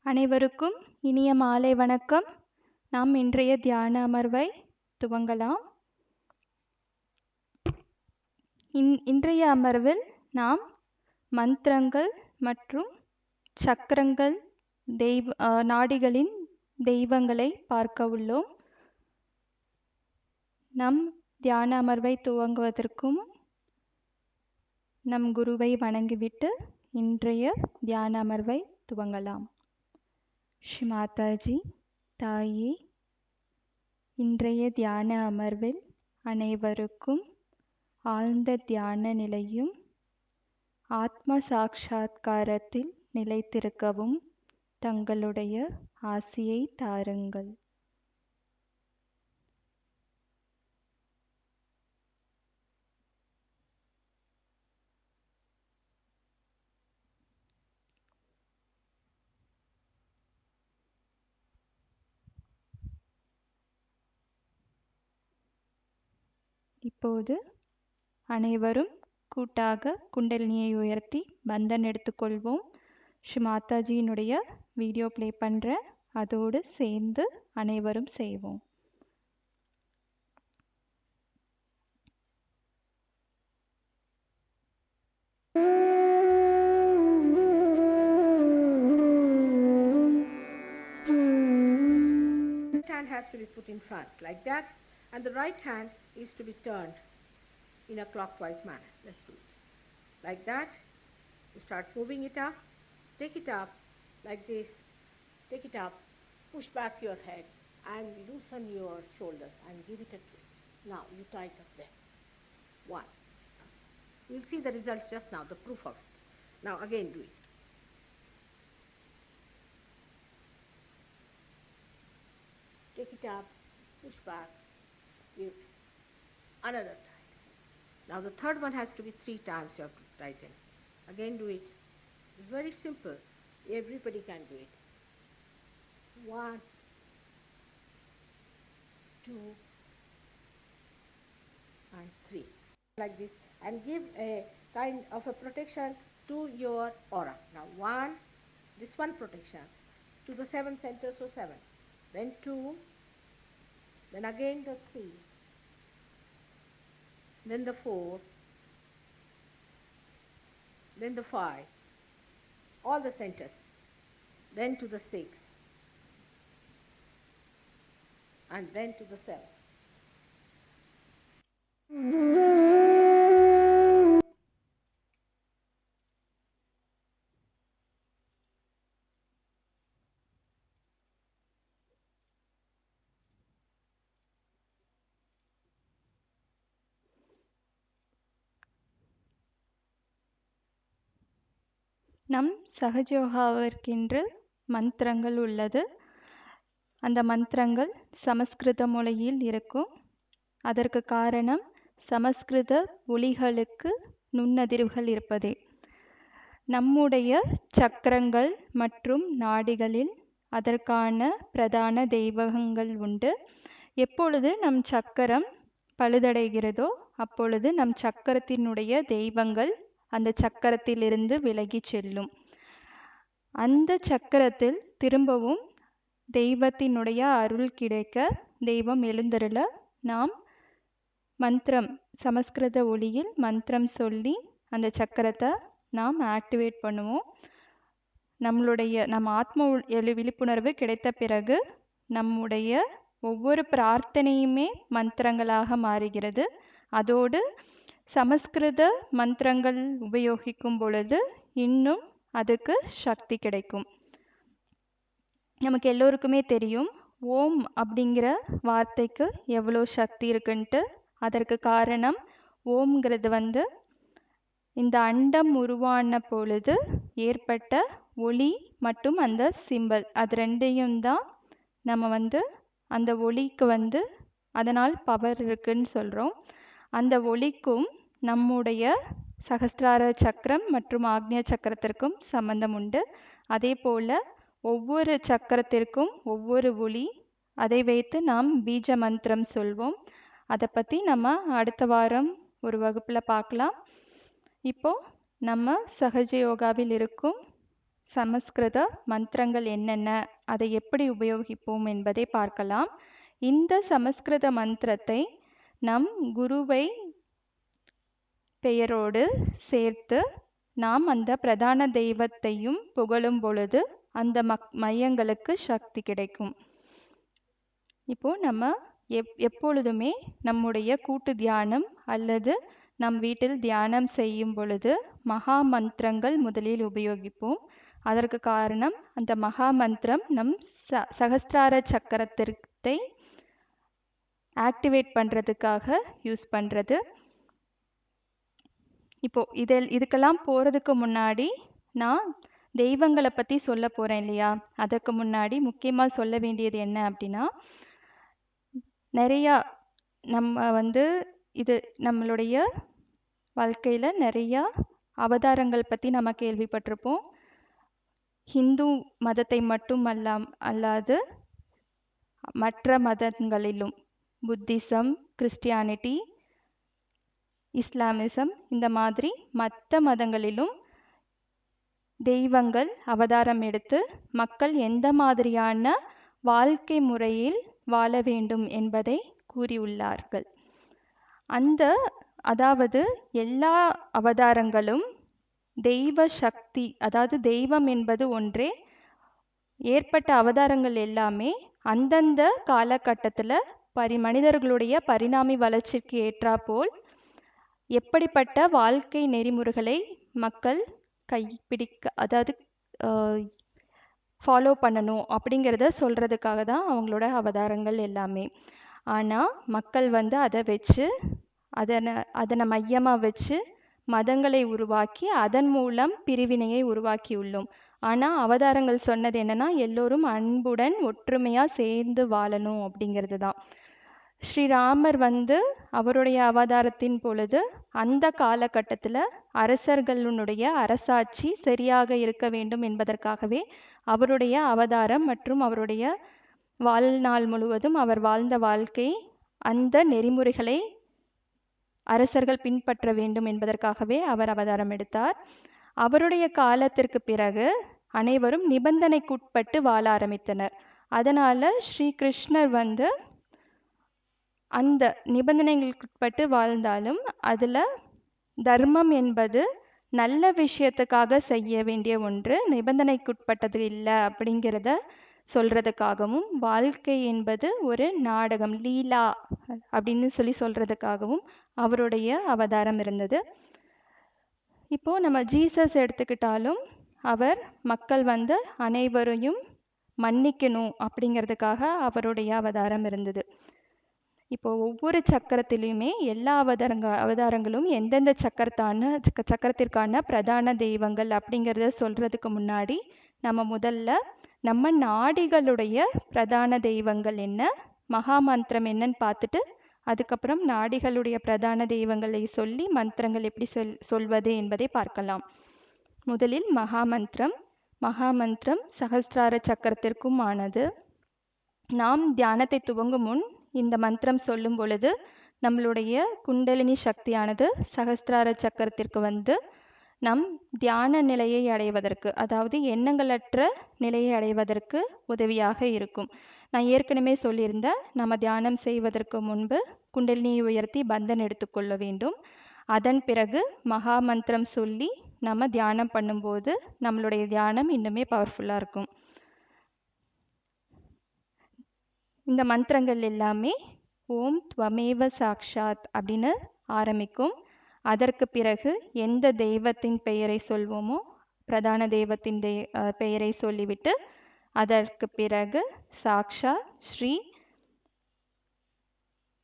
அனைவருக்கும் இனிய மாலை வணக்கம். நாம் இன்றைய தியான அமர்வை துவங்கலாம். இன்றைய அமர்வில் நாம் மந்திரங்கள் மற்றும் சக்கரங்கள் நாடிகளின் தெய்வங்களை பார்க்க உள்ளோம். நம் தியான அமர்வை துவங்குவதற்கும் நம் குருவை வணங்கிவிட்டு இன்றைய தியான அமர்வை துவங்கலாம். ஸ்ரீ மாதாஜி தாயே, இன்றைய தியான அமர்வில் அனைவருக்கும் ஆழ்ந்த தியான நிலையும் ஆத்ம சாட்சா்காரத்தில் நிலைத்திருக்கவும் தங்களுடைய ஆசியை தாருங்கள். இப்போது அனைவரும் கூட்டாக குண்டலினியை உயர்த்தி பந்தன் எடுத்துக்கொள்வோம். ஸ்ரீ மாதாஜியினுடைய வீடியோ ப்ளே பண்ணுறேன், அதோடு சேர்ந்து அனைவரும் செய்வோம். Hand has to be put in front like that, and the right hand is to be turned in a clockwise manner. Let's do it like that. You start moving it up, take it up like this, take it up, push back your head and loosen your shoulders and give it a twist. Now you tie it up there. One. You'll see the results just now, the proof of it. Now again do it. Take it up, push back, give another tie. Now the third one has to be 3 times you have to tighten. Again do it. It's very simple. Everybody can do it. 1, 2, and 3. Like this. And give a kind of a protection to your aura. Now 1, this one protection to the 7 centers, so 7. Then 2, then again the 3, then the 4, then the 5, all the centers, then to the 6, and then to the 7. நம் சகஜயோகாவிற்கென்று மந்திரங்கள் உள்ளது. அந்த மந்திரங்கள் சமஸ்கிருத மொழியில் இருக்கும். அதற்கு காரணம் சமஸ்கிருத ஒலிகளுக்கு நுண்ணதிர்வுகள் இருப்பதே. நம்முடைய சக்கரங்கள் மற்றும் நாடிகளில் அதற்கான பிரதான தெய்வங்கள் உண்டு. எப்பொழுது நம் சக்கரம் பழுதடைகிறதோ அப்பொழுது நம் சக்கரத்தினுடைய தெய்வங்கள் அந்த சக்கரத்திலிருந்து விலகி செல்லும். அந்த சக்கரத்தில் திரும்பவும் தெய்வத்தினுடைய அருள் கிடைக்க, தெய்வம் எழுந்தருள நாம் மந்திரம், சமஸ்கிருத ஒலியில் மந்திரம் சொல்லி அந்த சக்கரத்தை நாம் ஆக்டிவேட் பண்ணுவோம். நம் ஆத்ம விழிப்புணர்வு கிடைத்த பிறகு நம்முடைய ஒவ்வொரு பிரார்த்தனையுமே மந்திரங்களாக மாறுகிறது. அதோடு சமஸ்கிருத மந்திரங்கள் உபயோகிக்கும் பொழுது இன்னும் அதுக்கு சக்தி கிடைக்கும். நமக்கு எல்லோருக்குமே தெரியும் ஓம் அப்படிங்கிற வார்த்தைக்கு எவ்வளோ சக்தி இருக்குன்ட்டு. அதற்கு காரணம் ஓம்ங்கிறது இந்த அண்டம் உருவான பொழுது ஏற்பட்ட ஒளி மற்றும் அந்த சிம்பல், அது ரெண்டையும் தான் நம்ம அந்த ஒளிக்கு அதனால் பவர் இருக்குன்னு சொல்கிறோம். அந்த ஒளிக்கும் நம்முடைய சகஸ்ரார சக்கரம் மற்றும் ஆக்ஞா சக்கரத்திற்கும் சம்பந்தம் உண்டு. அதே போல் ஒவ்வொரு சக்கரத்திற்கும் ஒவ்வொரு ஒளி, அதை வைத்து நாம் பீஜ மந்திரம் சொல்வோம். அதை பற்றி நம்ம அடுத்த வாரம் ஒரு வகுப்பில் பார்க்கலாம். இப்போ நம்ம சகஜ யோகாவில் இருக்கும் சமஸ்கிருத மந்திரங்கள் என்னென்ன, அதை எப்படி உபயோகிப்போம் என்பதை பார்க்கலாம். இந்த சமஸ்கிருத மந்திரத்தை நம் குருவை பெயரோடு சேர்த்து நாம் அந்த பிரதான தெய்வத்தையும் புகழும் பொழுது அந்த மையங்களுக்கு சக்தி கிடைக்கும். இப்போ நம்ம எப்பொழுதுமே நம்முடைய கூட்டு தியானம் அல்லது நம் வீட்டில் தியானம் செய்யும் பொழுது மகா மந்திரங்கள் முதலில் உபயோகிப்போம். அதற்கு காரணம் அந்த மகா மந்திரம் நம் சகஸ்ரார சக்கரத்தை ஆக்டிவேட் பண்ணுறதுக்காக யூஸ் பண்ணுறது. இப்போ இதுக்கெல்லாம் போகிறதுக்கு முன்னாடி நான் தெய்வங்களை பற்றி சொல்ல போகிறேன் இல்லையா? அதற்கு முன்னாடி முக்கியமாக சொல்ல வேண்டியது என்ன அப்படின்னா, நிறையா நம்ம இது நம்மளுடைய வாழ்க்கையில் நிறையா அவதாரங்கள் பற்றி நம்ம கேள்விப்பட்டிருப்போம். ஹிந்து மதத்தை மட்டும் அல்லாது மற்ற மதங்களிலும் புத்திசம், கிறிஸ்டியானிட்டி, இஸ்லாமிசம் இந்த மாதிரி மற்ற மதங்களிலும் தெய்வங்கள் அவதாரம் எடுத்து மக்கள் எந்த மாதிரியான வாழ்க்கை முறையில் வாழ வேண்டும் என்பதை கூறியுள்ளார்கள். அதாவது எல்லா அவதாரங்களும் தெய்வ சக்தி, அதாவது தெய்வம் என்பது ஒன்றே. ஏற்பட்ட அவதாரங்கள் எல்லாமே அந்தந்த காலகட்டத்தில் மனிதர்களுடைய பரிணாம வளர்ச்சிக்கு ஏற்றாற்போல் எப்படிப்பட்ட வாழ்க்கை நெறிமுறைகளை மக்கள் அதாவது ஃபாலோ பண்ணணும் அப்படிங்கிறத சொல்கிறதுக்காக தான் அவங்களோட அவதாரங்கள் எல்லாமே. ஆனால் மக்கள் அதை வச்சு அதனை மையமாக வச்சு மதங்களை உருவாக்கி அதன் மூலம் பிரிவினையை உருவாக்கியுள்ளோம். ஆனால் அவதாரங்கள் சொன்னது என்னன்னா, எல்லோரும் அன்புடன் ஒற்றுமையாக சேர்ந்து வாழணும் அப்படிங்கிறது தான். ஸ்ரீராமர் அவருடைய அவதாரத்தின் பொழுது அந்த காலகட்டத்தில் அரசர்களுடைய அரசாட்சி சரியாக இருக்க வேண்டும் என்பதற்காகவே அவருடைய அவதாரம் மற்றும் அவருடைய வாழ்நாள் முழுவதும் அவர் வாழ்ந்த வாழ்க்கை அந்த நெறிமுறைகளை அரசர்கள் பின்பற்ற வேண்டும் என்பதற்காகவே அவர் அவதாரம் எடுத்தார். அவருடைய காலத்திற்கு பிறகு அனைவரும் நிபந்தனைக்குட்பட்டு வாழ ஆரம்பித்தனர். அதனால ஸ்ரீகிருஷ்ணர் அந்த நிபந்தனைகளுக்குட்பட்டு வாழ்ந்தாலும் அதில் தர்மம் என்பது நல்ல விஷயத்துக்காக செய்ய வேண்டிய ஒன்று, நிபந்தனைக்குட்பட்டது இல்லை அப்படிங்கிறத சொல்றதுக்காகவும், வாழ்க்கை என்பது ஒரு நாடகம், லீலா அப்படின்னு சொல்றதுக்காகவும் அவருடைய அவதாரம் இருந்தது. இப்போ நம்ம ஜீசஸ் எடுத்துக்கிட்டாலும் அவர் மக்கள் அனைவரையும் மன்னிக்கணும் அப்படிங்கிறதுக்காக அவருடைய அவதாரம் இருந்தது. இப்போ ஒவ்வொரு சக்கரத்திலையுமே எல்லா அவதாரங்களும் எந்தெந்த சக்கரத்திற்கான பிரதான தெய்வங்கள் அப்படிங்கிறத சொல்றதுக்கு முன்னாடி நம்ம முதல்ல நம்ம நாடிகளுடைய பிரதான தெய்வங்கள் என்ன, மகா மந்திரம் என்னன்னு பார்த்துட்டு அதுக்கப்புறம் நாடிகளுடைய பிரதான தெய்வங்களை சொல்லி மந்திரங்கள் எப்படி சொல்வது என்பதை பார்க்கலாம். முதலில் மகாமந்திரம் சகஸ்ரார சக்கரத்திற்கும் ஆனது. நாம் தியானத்தை துவங்கும் முன் இந்த மந்திரம் சொல்லும் பொழுது நம்மளுடைய குண்டலினி சக்தியானது சகஸ்ரார சக்கரத்திற்கு நம் தியான நிலையை அடைவதற்கு, அதாவது எண்ணங்களற்ற நிலையை அடைவதற்கு உதவியாக இருக்கும். நான் ஏற்கனவே சொல்லியிருந்தேன், நம்ம தியானம் செய்வதற்கு முன்பு குண்டலினியை உயர்த்தி பந்தன் எடுத்துக்கொள்ள வேண்டும். அதன் பிறகு மகா மந்திரம் சொல்லி நம்ம தியானம் பண்ணும்போது நம்மளுடைய தியானம் இன்னுமே பவர்ஃபுல்லாக இருக்கும். இந்த மந்திரங்கள் எல்லாமே ஓம் துவமேவ சாக்ஷாத் அப்படின்னு ஆரம்பிக்கும். அதற்கு பிறகு எந்த தெய்வத்தின் பெயரை சொல்வோமோ பிரதான தெய்வத்தின் பெயரை சொல்லிவிட்டு அதற்கு பிறகு சாக்ஷா ஸ்ரீ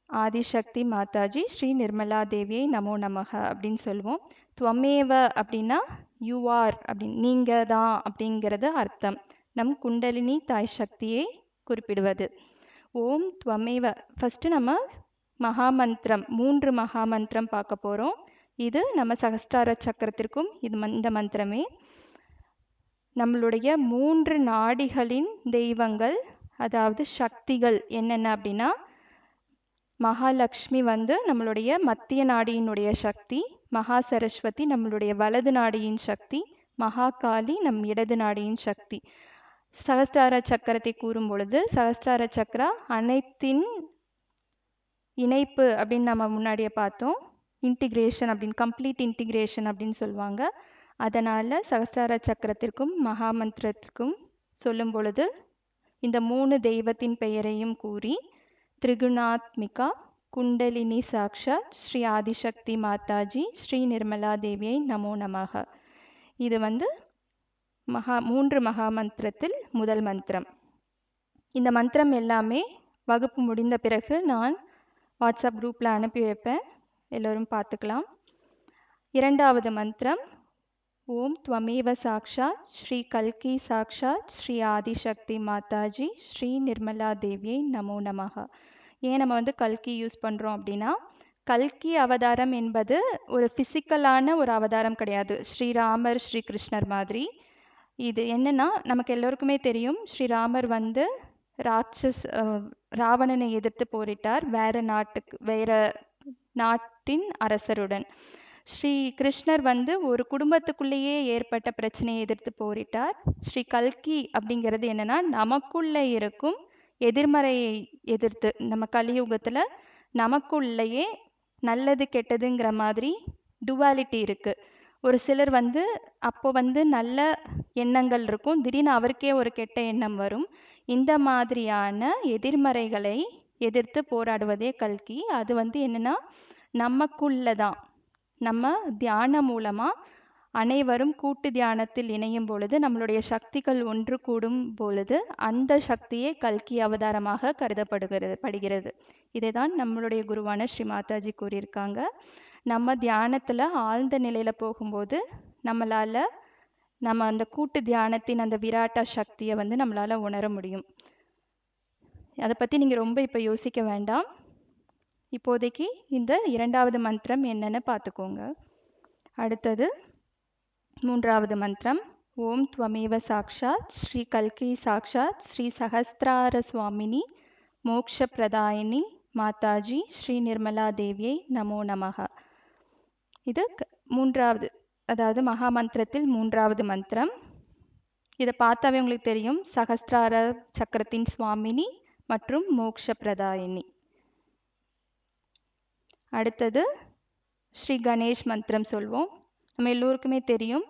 ஆதிசக்தி மாதாஜி, ஸ்ரீ நிர்மலா தேவியை நமோ நமக அப்படின்னு சொல்லுவோம். துவமேவ அப்படின்னா யூ ஆர் அப்படின்னு, நீங்க தான் அப்படிங்கிறது அர்த்தம். நம் குண்டலினி தாய் சக்தியை குறிப்பிடுவது. ஓம் துவமேவ. ஃபர்ஸ்ட் நம்ம மகாமந்திரம் 3 மகாமந்திரம் பார்க்க போறோம். இது நம்ம சகஸ்ரார சக்கரத்திற்கும் இந்த மந்திரமே. நம்மளுடைய 3 நாடிகளின் தெய்வங்கள், அதாவது சக்திகள் என்னென்ன அப்படின்னா, மகாலட்சுமி நம்மளுடைய மத்திய நாடியினுடைய சக்தி, மகா சரஸ்வதி நம்மளுடைய வலது நாடியின் சக்தி, மகாகாளி நம் இடது நாடியின் சக்தி. சகஸ்ரார சக்கரத்தை கூறும் பொழுது சகஸ்ரார சக்கரா அனைத்தின் இணைப்பு அப்படின்னு நம்ம முன்னாடியே பார்த்தோம். இன்டிகிரேஷன் அப்படின்னு, கம்ப்ளீட் இன்டிகிரேஷன் அப்படின்னு சொல்லுவாங்க. அதனால சகஸ்ரார சக்கரத்திற்கும் மகாமந்திரத்திற்கும் சொல்லும் பொழுது இந்த 3 தெய்வத்தின் பெயரையும் கூறி திரிகுணாத்மிகா, குண்டலினி சாக்ஷாத், ஸ்ரீ ஆதிசக்தி மாதாஜி, ஸ்ரீ நிர்மலா தேவியை நமோ நமக. இது 3 மகாமந்திரத்தில் முதல் மந்திரம். இந்த மந்திரம் எல்லாமே வகுப்பு முடிந்த பிறகு நான் வாட்ஸ்அப் குரூப்பில் அனுப்பி வைப்பேன், எல்லோரும் பார்த்துக்கலாம். இரண்டாவது மந்திரம் ஓம் துவமேவ சாக்ஷாத் ஸ்ரீ கல்கி சாக்ஷாத் ஸ்ரீ ஆதிசக்தி மாதாஜி ஸ்ரீ நிர்மலா தேவியை நமோ நமக. ஏன் நம்ம கல்கி யூஸ் பண்ணுறோம் அப்படின்னா, கல்கி அவதாரம் என்பது ஒரு ஃபிசிக்கலான ஒரு அவதாரம் கிடையாது. ஸ்ரீராமர் ஸ்ரீ கிருஷ்ணர் மாதிரி. இது என்னன்னா, நமக்கு எல்லோருக்குமே தெரியும், ஸ்ரீராமர் ராவணனை எதிர்த்து போரிட்டார் வேற நாட்டின் அரசருடன். ஸ்ரீ கிருஷ்ணர் ஒரு குடும்பத்துக்குள்ளேயே ஏற்பட்ட பிரச்சனையை எதிர்த்து போரிட்டார். ஸ்ரீ கல்கி அப்படிங்கிறது என்னன்னா, நமக்குள்ள இருக்கும் எதிர்மறையை எதிர்த்து, நம்ம கலியுகத்துல நமக்குள்ளேயே நல்லது கெட்டதுங்கிற மாதிரி டுவாலிட்டி இருக்கு. ஒரு சிலர் அப்போ நல்ல எண்ணங்கள் இருக்கும், திடீர்னு அவருக்கே ஒரு கெட்ட எண்ணம் வரும். இந்த மாதிரியான எதிர்மறைகளை எதிர்த்து போராடுவதே கல்கி. அது என்னன்னா, நமக்குள்ளதான். நம்ம தியானம் மூலமா அனைவரும் கூட்டு தியானத்தில் இணையும் பொழுது, நம்மளுடைய சக்திகள் ஒன்று கூடும் பொழுது அந்த சக்தியே கல்கி அவதாரமாக கருதப்படுகிறது. இதைதான் நம்மளுடைய குருவான ஸ்ரீ மாதாஜி கூறியிருக்காங்க. நம்ம தியானத்துல ஆழ்ந்த நிலையில போகும்போது நம்ம அந்த கூட்டு தியானத்தின் அந்த விராட்டா சக்தியை நம்மளால உணர முடியும். அதை பத்தி நீங்க ரொம்ப இப்ப யோசிக்க வேண்டாம். இப்போதைக்கு இந்த இரண்டாவது மந்திரம் என்னன்னு பார்த்துக்கோங்க. அடுத்தது மூன்றாவது மந்திரம் ஓம் துவமேவ சாக்ஷாத் ஸ்ரீ கல்கி சாக்ஷாத் ஸ்ரீ சஹஸ்ரார சுவாமினி மோக்ஷ பிரதாயினி மாதாஜி ஸ்ரீ நிர்மலா தேவியை நமோ நமக. இது மூன்றாவது, அதாவது மகாமந்திரத்தில் மூன்றாவது மந்திரம். இதை பார்த்தாவே உங்களுக்கு தெரியும், சஹஸ்ரார சக்கரத்தின் சுவாமினி மற்றும் மோக்ஷ பிரதாயினி. அடுத்தது ஸ்ரீ கணேஷ் மந்திரம் சொல்வோம். நம்ம எல்லோருக்குமே தெரியும்,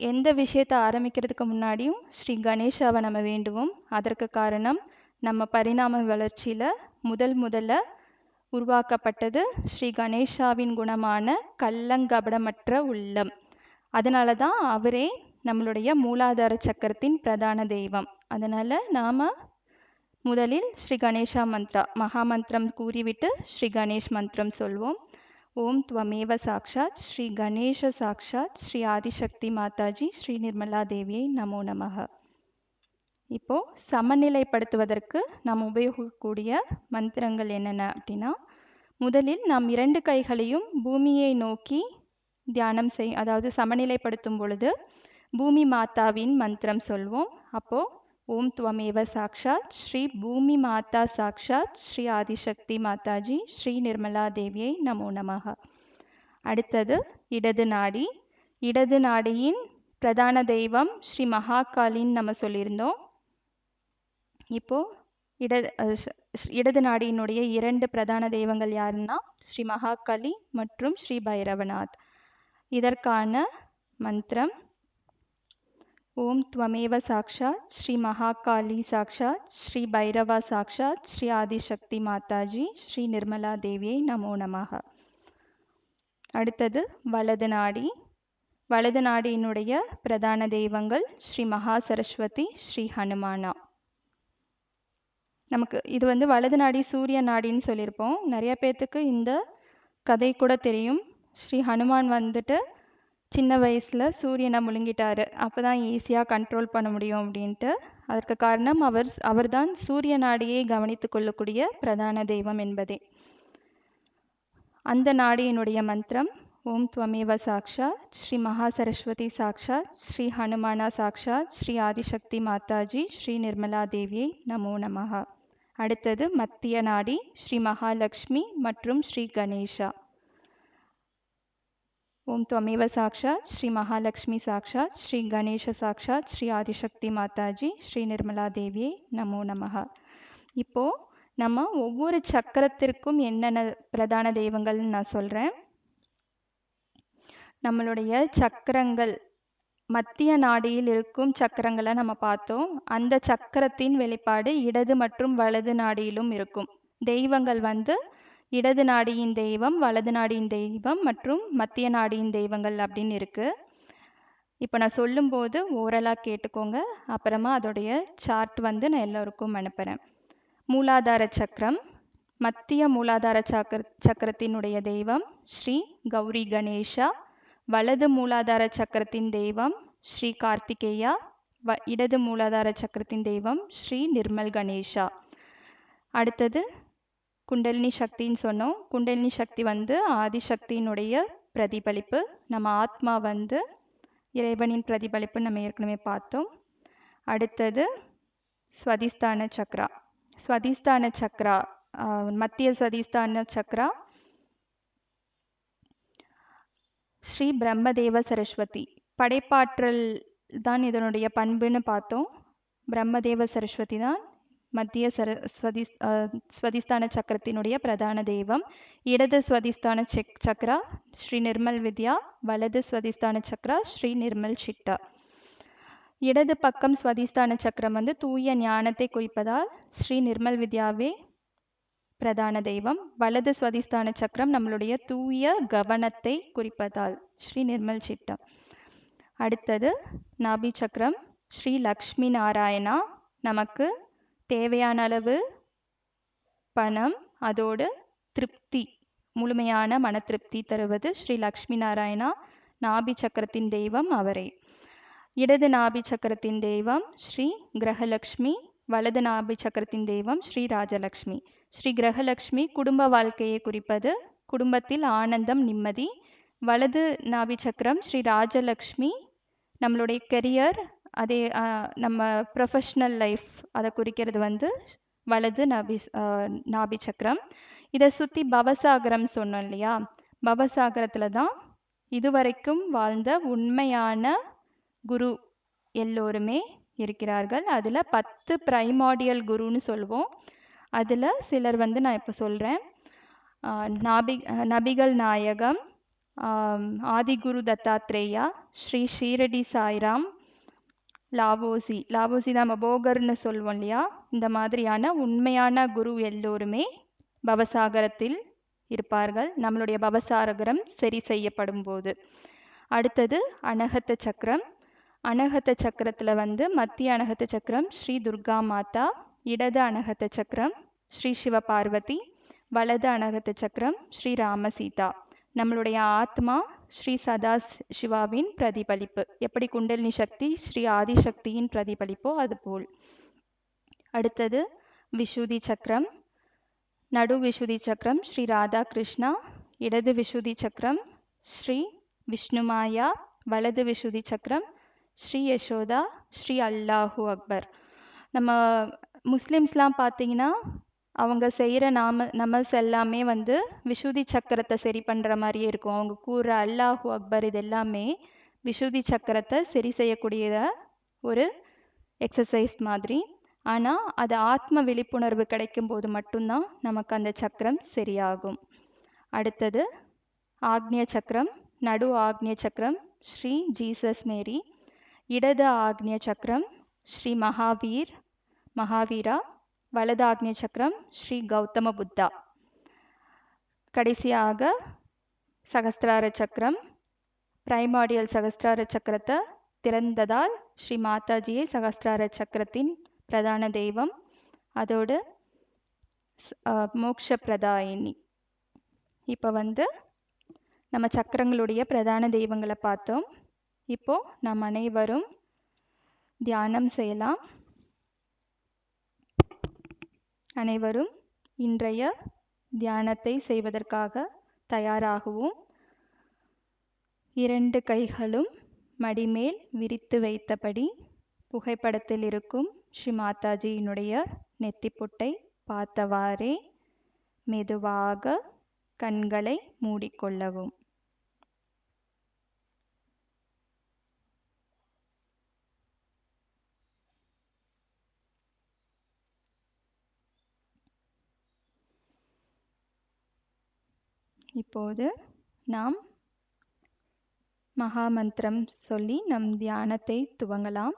எந்த விஷயத்தை ஆரம்பிக்கிறதுக்கு முன்னாடியும் ஸ்ரீ கணேஷாவை நம்ம வேண்டுவோம். அதற்கு காரணம், நம்ம பரிணாம வளர்ச்சியில முதல்ல உருவாக்கப்பட்டது ஸ்ரீ கணேஷாவின் குணமான கள்ளங்கபடமற்ற உள்ளம். அதனால தான் அவரே நம்மளுடைய மூலாதார சக்கரத்தின் பிரதான தெய்வம். அதனால நாம முதலில் ஸ்ரீ கணேஷா மந்த்ரா மகாமந்திரம் கூறிவிட்டு ஸ்ரீ கணேஷ் மந்திரம் சொல்வோம். ஓம் துவமேவ சாக்ஷாத் ஸ்ரீ கணேஷ சாக்ஷாத் ஸ்ரீ ஆதிசக்தி மாதாஜி ஸ்ரீ நிர்மலா தேவியை நமோ நமக. இப்போ சமநிலைப்படுத்துவதற்கு நாம் உபயோகிக்கக்கூடிய மந்திரங்கள் என்னென்ன அப்படின்னா, முதலில் நாம் 2 கைகளையும் பூமியை நோக்கி தியானம் அதாவது சமநிலைப்படுத்தும் பொழுது பூமி மாதாவின் மந்திரம் சொல்வோம். அப்போ ஓம் துவமேவ சாக்ஷாத் ஸ்ரீ பூமி மாதா சாக்ஷாத் ஸ்ரீ ஆதிசக்தி மாதாஜி ஸ்ரீ நிர்மலா தேவியை நமோ நமக. அடுத்தது இடது நாடி. இடது நாடியின் பிரதான தெய்வம் ஸ்ரீ மகாகாலின்னு நம்ம சொல்லியிருந்தோம். இப்போ இடது நாடியினுடைய 2 பிரதான தெய்வங்கள் யாருன்னா ஸ்ரீ மகாகாலி மற்றும் ஸ்ரீ பைரவநாத். இதற்கான மந்திரம் ஓம் துவமேவ சாக்ஷாத் ஸ்ரீ மகாகாலி சாக்ஷாத் ஸ்ரீ பைரவா சாக்ஷாத் ஸ்ரீ ஆதிசக்தி மாதாஜி ஸ்ரீ நிர்மலா தேவியை நமோ நமக. அடுத்தது வலது நாடி. வலது நாடியினுடைய பிரதான தெய்வங்கள் ஸ்ரீ மகா சரஸ்வதி ஸ்ரீ ஹனுமானா. நமக்கு இது வலது நாடி சூரிய நாடின்னு சொல்லியிருப்போம். நிறைய பேர்த்துக்கு இந்த கதை கூட தெரியும். ஸ்ரீ ஹனுமான் சின்ன வயசுல சூரியனை முழுங்கிட்டாரு, அப்பதான் ஈஸியா கண்ட்ரோல் பண்ண முடியும் அப்படின்ட்டு. அதற்கு காரணம் அவர்தான் சூரிய நாடியை கவனித்துக் கொள்ளக்கூடிய பிரதான தெய்வம் என்பதே. அந்த நாடியினுடைய மந்திரம் ஓம் துவமேவ சாக்ஷாத் ஸ்ரீ மகா சரஸ்வதி சாக்ஷாத் ஸ்ரீ ஹனுமானா சாக்ஷாத் ஸ்ரீ ஆதிசக்தி மாதாஜி ஸ்ரீ நிர்மலா தேவியை நமோ நமக. அடுத்தது மத்திய நாடி. ஸ்ரீ மகாலட்சுமி மற்றும் ஸ்ரீ கணேஷா. ஓம் त्वमेव சாக்ஷாத் ஸ்ரீ மகாலட்சுமி சாக்ஷாத் ஸ்ரீ கணேச சாக்ஷாத் ஸ்ரீ ஆதிசக்தி மாதாஜி ஸ்ரீ நிர்மலா தேவியே நமோ நமஹ. இப்போ நம்ம ஒவ்வொரு சக்கரத்திற்கும் என்னென்ன பிரதான தெய்வங்கள்னு நான் சொல்றேன். நம்மளுடைய சக்கரங்கள் மத்திய நாடியில் இருக்கும் சக்கரங்களை நம்ம பார்த்தோம். அந்த சக்கரத்தின் வெளிப்பாடு இடது மற்றும் வலது நாடியிலும் இருக்கும். தெய்வங்கள் இடது நாடியின் தெய்வம், வலது நாடியின் தெய்வம் மற்றும் மத்திய நாடியின் தெய்வங்கள் அப்படின்னு இருக்கு. இப்போ நான் சொல்லும்போது ஓரலாக கேட்டுக்கோங்க. அப்புறமா அதோடைய சார்ட் நான் எல்லோருக்கும் அனுப்புகிறேன். மூலாதார சக்கரம், மத்திய மூலாதார சக்கரத்தினுடைய தெய்வம் ஸ்ரீ கௌரி கணேஷா. வலது மூலாதார சக்கரத்தின் தெய்வம் ஸ்ரீ கார்த்திகேயா. இடது மூலாதார சக்கரத்தின் தெய்வம் ஸ்ரீ நிர்மல் கணேஷா. அடுத்தது குண்டலினி சக்தின்னு சொன்னோம். குண்டலினி சக்தி ஆதிசக்தியினுடைய பிரதிபலிப்பு. நம்ம ஆத்மா இறைவனின் பிரதிபலிப்பு நம்ம ஏற்கனவே பார்த்தோம். அடுத்தது ஸ்வதிஸ்தான சக்ரா. ஸ்வதிஸ்தான சக்ரா, மத்திய ஸ்வதிஸ்தான சக்ரா ஸ்ரீ பிரம்மதேவ சரஸ்வதி. படைப்பாற்றல் தான் இதனுடைய பண்புன்னு பார்த்தோம். பிரம்மதேவ சரஸ்வதி தான் மத்திய ஸ்வதிஸ்தான சக்கரத்தினுடைய பிரதான தெய்வம். இடது ஸ்வதிஸ்தான சக்ரா ஸ்ரீ நிர்மல் வித்யா, வலது ஸ்வதிஸ்தான சக்ரா ஸ்ரீ நிர்மல் சிட்டா. இடது பக்கம் ஸ்வதிஸ்தான சக்கரம் தூய ஞானத்தை குறிப்பதால் ஸ்ரீ நிர்மல் வித்யாவே பிரதான தெய்வம். வலது ஸ்வதிஸ்தான சக்கரம் நம்மளுடைய தூய கவனத்தை குறிப்பதால் ஸ்ரீ நிர்மல் சிட்டா. அடுத்தது நாபி சக்கரம் ஸ்ரீ லக்ஷ்மி நாராயணா. நமக்கு தேவையான அளவு பணம், அதோடு திருப்தி, முழுமையான மன திருப்தி தருவது ஸ்ரீ லக்ஷ்மி நாராயணா. நாபி சக்கரத்தின் தெய்வம் அவரே. இடது நாபி சக்கரத்தின் தெய்வம் ஸ்ரீ கிரகலக்ஷ்மி. வலது நாபி சக்கரத்தின் தெய்வம் ஸ்ரீ ராஜலக்ஷ்மி. ஸ்ரீ கிரகலக்ஷ்மி குடும்ப வாழ்க்கையை குறிப்பது, குடும்பத்தில் ஆனந்தம், நிம்மதி. வலது நாபி சக்கரம் ஸ்ரீ ராஜலக்ஷ்மி நம்மளுடைய கெரியர், அதே நம்ம ப்ரொஃபஷ்னல் லைஃப் அதை குறிக்கிறது வலது நாபி சக்கரம். இதை சுற்றி பவசாகரம் சொன்னோம் இல்லையா? பவசாகரத்தில் தான் இதுவரைக்கும் வாழ்ந்த உண்மையான குரு எல்லோருமே இருக்கிறார்கள். அதில் 10 பிரைமாடியல் குருன்னு சொல்லுவோம். அதில் சிலர் நான் இப்போ சொல்கிறேன். நபிகள் நாயகம், ஆதிகுரு தத்தாத்ரேயா, ஸ்ரீ ஷீரடி சாய்ராம், லாவோசி நம்ம போகர்னு சொல்லுவோம் இல்லையா? இந்த மாதிரியான உண்மையான குரு எல்லோருமே பவசாகரத்தில் இருப்பார்கள், நம்மளுடைய பவசாகரம் சரி செய்யப்படும் போது. அடுத்தது அனகத்த சக்கரம். அனகத்த சக்கரத்தில் மத்திய அனகத்த சக்கரம் ஸ்ரீ துர்கா மாதா. இடது அனகத்த சக்கரம் ஸ்ரீ சிவ பார்வதி. வலது அனகத்த சக்கரம் ஸ்ரீ ராமசீதா. நம்மளுடைய ஆத்மா ஸ்ரீ சதா சிவாவின் பிரதிபலிப்பு. எப்படி குண்டலினி சக்தி ஸ்ரீ ஆதிசக்தியின் பிரதிபலிப்போ அதுபோல். அடுத்தது விஷுதி சக்கரம். நடு விஷுதி சக்கரம் ஸ்ரீ ராதா கிருஷ்ணா. இடது விஷுதி சக்கரம் ஸ்ரீ விஷ்ணுமாயா. வலது விஷுதி சக்கரம் ஸ்ரீ யசோதா, ஸ்ரீ அல்லாஹூ அக்பர். நம்ம முஸ்லிம்ஸ்லாம் பார்த்தீங்கன்னா அவங்க செய்கிற நமஸ் எல்லாமே விஷுதி சக்கரத்தை சரி பண்ணுற மாதிரியே இருக்கும். அவங்க கூறுற அல்லாஹூ அக்பர் இது எல்லாமே விஷுதி சக்கரத்தை சரி செய்யக்கூடிய ஒரு எக்ஸசைஸ் மாதிரி. ஆனால் அது ஆத்ம விழிப்புணர்வு கிடைக்கும் போது மட்டும்தான் நமக்கு அந்த சக்கரம் சரியாகும். அடுத்தது ஆக்னிய சக்கரம். நடு ஆக்னிய சக்கரம் ஸ்ரீ ஜீசஸ் மேரி. இடது ஆக்னிய சக்கரம் ஸ்ரீ மகாவீரா. வலது ஆக்னிய சக்கரம் ஸ்ரீ கௌதம புத்தா. கடைசியாக சகஸ்திரார சக்கரம். பிரைமாடியல் சகஸ்திரார சக்கரத்தை திறந்ததால் ஸ்ரீ மாதாஜியை சகஸ்திரார சக்கரத்தின் பிரதான தெய்வம், அதோடு மோக்ஷ பிரதாயினி. இப்போ நம்ம சக்கரங்களுடைய பிரதான தெய்வங்களை பார்த்தோம். இப்போ நாம் அனைவரும் தியானம் செய்யலாம். அனைவரும் இன்றைய தியானத்தை செய்வதற்காக தயாராகவும் 2 கைகளும் மடிமேல் விரித்து வைத்தபடி புகைப்படத்தில் இருக்கும் ஸ்ரீ மாதாஜியினுடைய நெத்திப்பொட்டை பார்த்தவாறே மெதுவாக கண்களை மூடிக்கொள்ளவும். இப்போது நாம் மகாமந்திரம் சொல்லி நம் தியானத்தை துவங்கலாம்.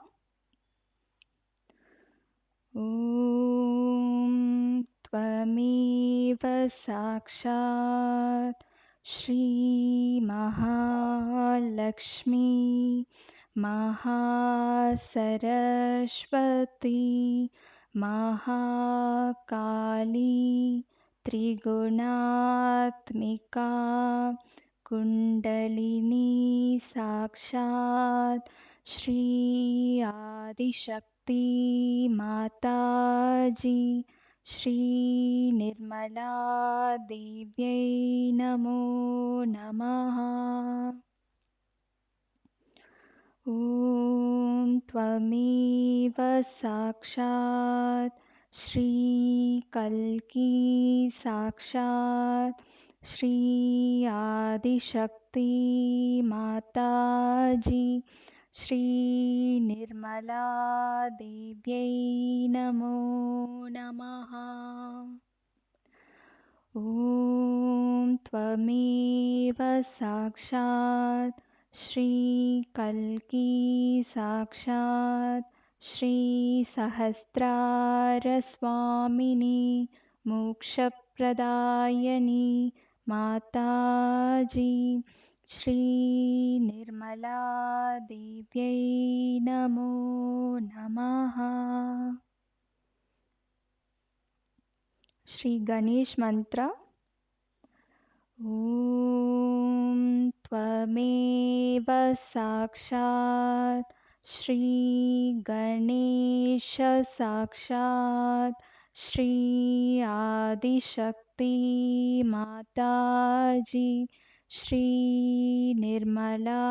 ஓம் த்வமேவ சாக்ஷாத் ஸ்ரீ மகாலக்ஷ்மி மகாசரஸ்வதி மகாகாளி त्रिगुणात्मिका कुण्डलिनी साक्षात् श्री आदिशक्ति माताजी श्री निर्मला देव्यै नमो नमः. ॐ त्वमेव साक्षात् श्री कल्की साक्षात् श्री आदिशक्ति माताजी श्री निर्मला देव्यै नमो नमः. ॐ त्वमेव साक्षात् श्री कल्की साक्षात् श्री सहस्रारस्वामिनी मोक्षप्रदायिनी माताजी श्री निर्मला देव्यै नमो नमः. श्री गणेश मंत्र. ॐ त्वमेव साक्षात् श्री गणेश साक्षात् श्री आदिशक्ति माताजी श्री निर्मला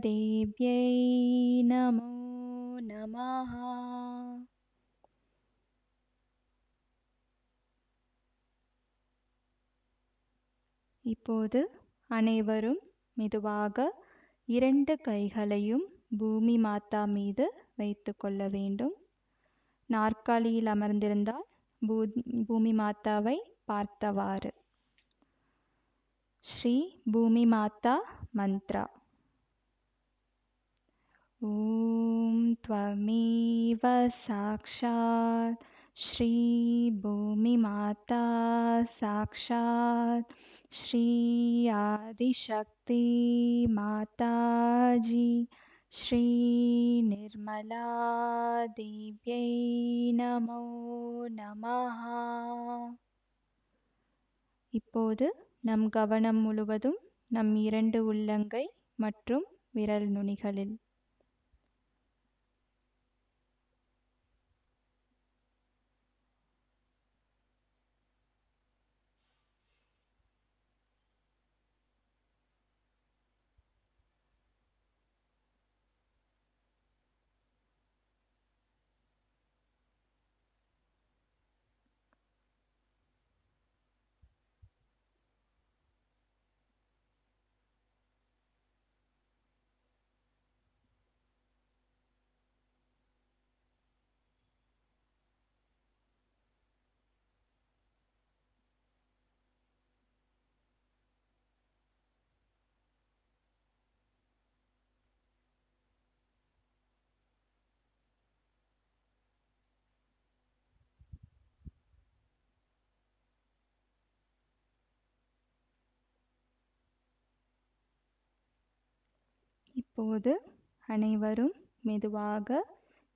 देव्यै नमो नमः. இப்போது அனைவரும் மெதுவாக 2 கைகளையும் பூமி மாதா மீது வைத்து கொள்ள வேண்டும். நாற்காலியில் அமர்ந்திருந்தால் பூமி மாதாவை பார்த்தவாறு. ஸ்ரீ பூமி மாதா மந்த்ரா. ஓம் த்வமேவ சாக்ஷாத் ஸ்ரீ பூமி மாதா சாக்ஷாத் श्री आदिशक्ति माताजी श्री निर्मला देव्यै नमो नमः. இப்போது நம் கவனம் முழுவதும் நம் 2 உள்ளங்கை மற்றும் விரல் நுனிகளில். இப்போது அனைவரும் மெதுவாக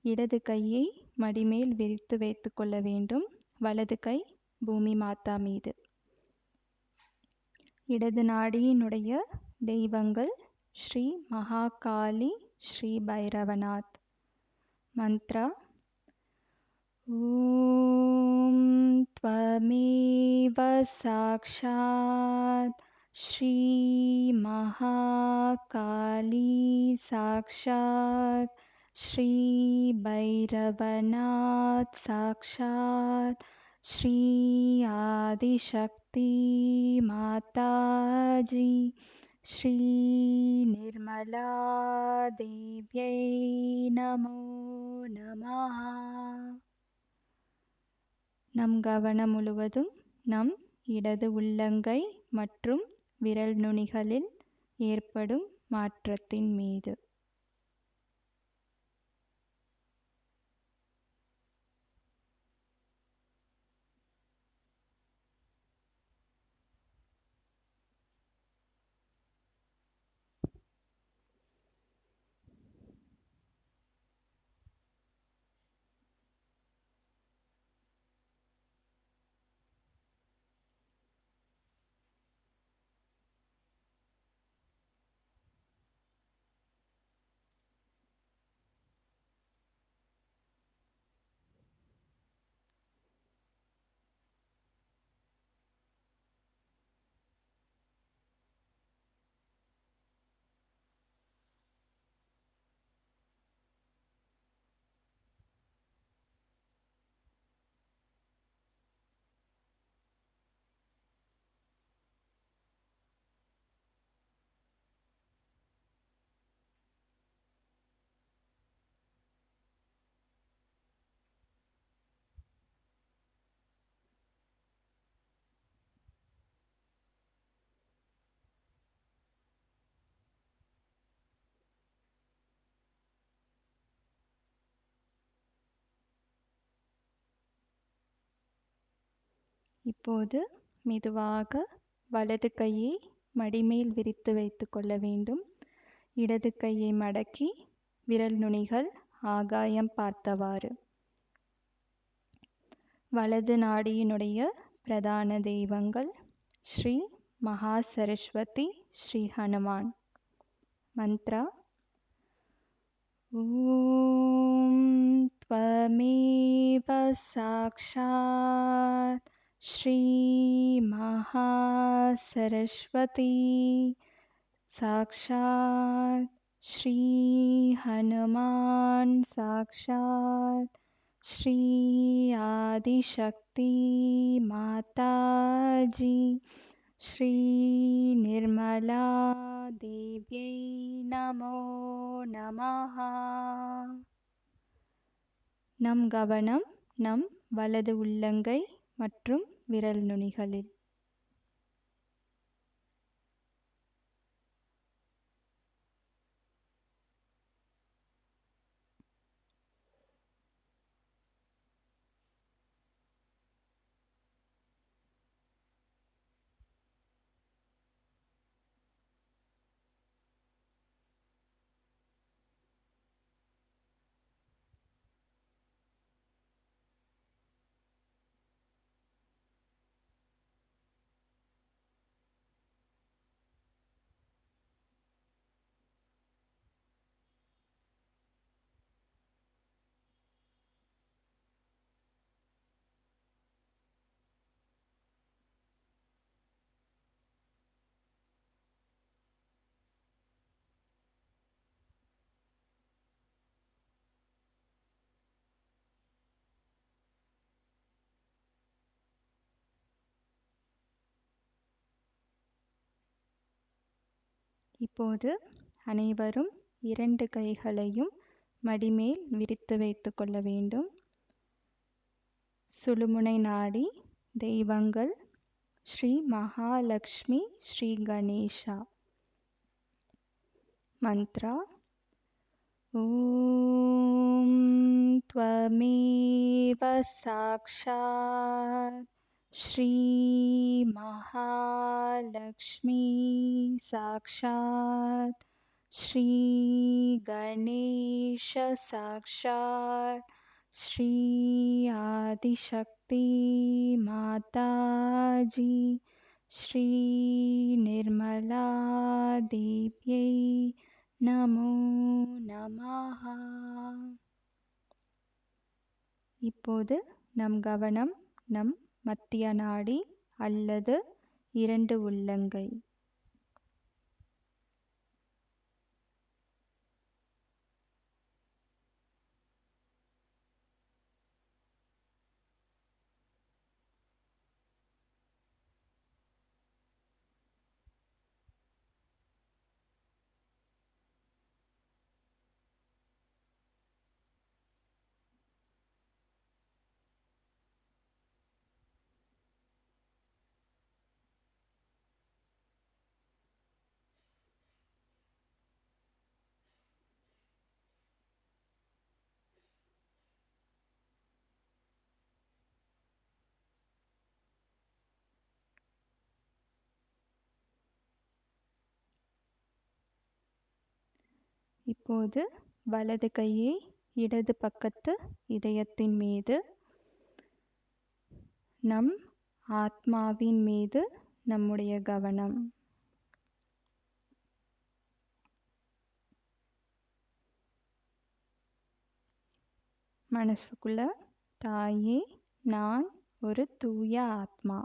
இடது கையை மடிமேல் விரித்து வைத்துக் கொள்ள வேண்டும். வலது கை பூமி மாதா மீது. இடது நாடியினுடைய தெய்வங்கள் ஸ்ரீ மகாகாளி, ஸ்ரீ பைரவநாத். மந்த்ரா. ஓம் த்வமேவ சாக்ஷாத் ஸ்ரீ மகாகாளி சாக்ஷாத் ஸ்ரீ பைரவநாத் சாக்ஷாத் ஸ்ரீ ஆதிசக்தி மாதாஜி ஸ்ரீ நிர்மலா தேவ்யை நமோ நமஹ. நம் கவனம் முழுவதும் நம் இடது உள்ளங்கை மற்றும் விரல் நுனிகளில் ஏற்படும் மாற்றத்தின் மீது. இப்போது மெதுவாக வலது கையை மடிமேல் விரித்து வைத்துக் கொள்ள வேண்டும். இடது கையை மடக்கி விரல் நுனிகள் ஆகாயம் பார்த்தவாறு. வலது நாடியினுடைய பிரதான தெய்வங்கள் ஸ்ரீ மகா சரஸ்வதி, ஸ்ரீ ஹனுமான். மந்த்ரா ஓம் த்வமேவ சாக்ஷாத் ஸ்ரீ மகா சரஸ்வதி சாக்ஷாத் ஸ்ரீ ஹனுமான் சாக்ஷாத் ஸ்ரீ ஆதிசக்தி மாதாஜி ஸ்ரீ நிர்மலா தேவ்யை நமோ நமஹ. நம் கவனம் நம் வலது உள்ளங்கை மற்றும் விரல் நுனிகளில். இப்போது அனைவரும் 2 கைகளையும் மடிமேல் விரித்து வைத்துக் கொள்ள வேண்டும். சுழுமுனை நாடி தெய்வங்கள் ஸ்ரீ மகாலட்சுமி, ஸ்ரீ கணேஷா. மந்த்ரா ஓம் த்வமேவ சாக்ஷாத் ஸ்ரீ மகாலட்சுமி சாக்ஷாத் ஸ்ரீ கணேஷ சாக்ஷாத் ஸ்ரீ ஆதிசக்தி மாதாஜி ஸ்ரீ நிர்மலா தேவ்யை நமோ நமஹ. இப்போது நம் கவனம் நம் மத்திய நாடி அல்லது 2 உள்ளங்கை. இப்போது வலது கையை இடது பக்கத்து இதயத்தின் மீது, நம் ஆத்மாவின் மீது நம்முடைய கவனம். மனசுக்குள்ள, தாயே, நான் ஒரு தூய ஆத்மா.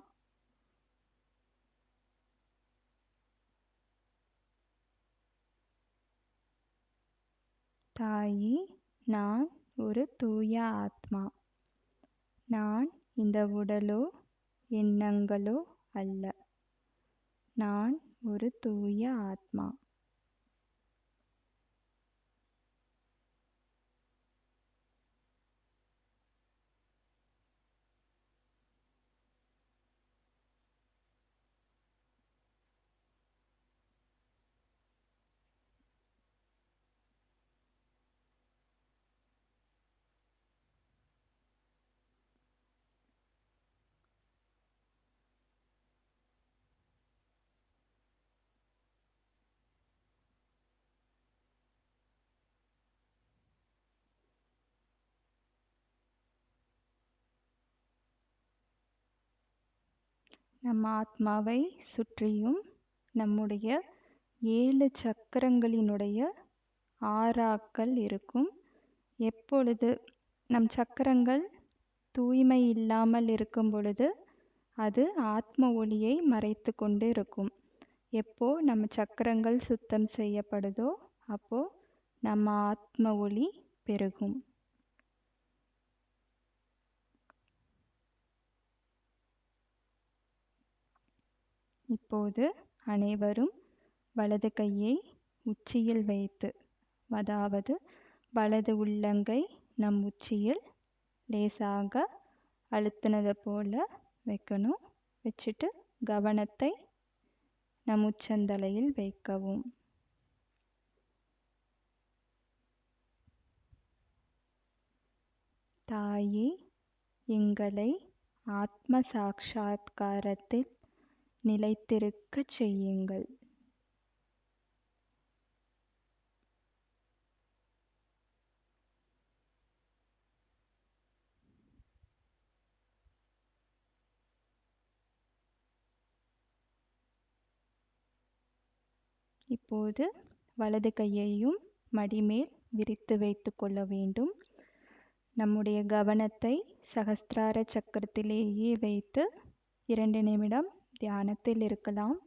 தாயே, நான் ஒரு தூய ஆத்மா. நான் இந்த உடலோ எண்ணங்களோ அல்ல. நான் ஒரு தூய ஆத்மா. நம் ஆத்மாவை சுற்றியும் நம்முடைய 7 சக்கரங்களினுடைய ஆறாக்கள் இருக்கும். எப்பொழுது நம் சக்கரங்கள் தூய்மை இல்லாமல் இருக்கும் பொழுது அது ஆத்ம ஒளியை மறைத்து கொண்டு இருக்கும். எப்போ நம்ம சக்கரங்கள் சுத்தம் செய்யப்படுதோ அப்போ நம்ம ஆத்ம ஒளி பெருகும். இப்போது அனைவரும் வலது கையை உச்சியில் வைத்து, அதாவது வலது உள்ளங்கை நம் உச்சியில் லேசாக அழுத்தினது போல வைக்கணும். வச்சுட்டு கவனத்தை நம் உச்சந்தலையில் வைக்கவும். தாயே, எங்களை ஆத்ம சாட்சா்காரத்தில் நிலைத்திருக்கச் செய்யுங்கள். இப்போது வலது கையையும் மடிமேல் விரித்து வைத்து கொள்ள வேண்டும். நம்முடைய கவனத்தை சகஸ்ரார சக்கரத்திலேயே வைத்து 2 நிமிடம் தியானத்தில் இருக்கலாம்.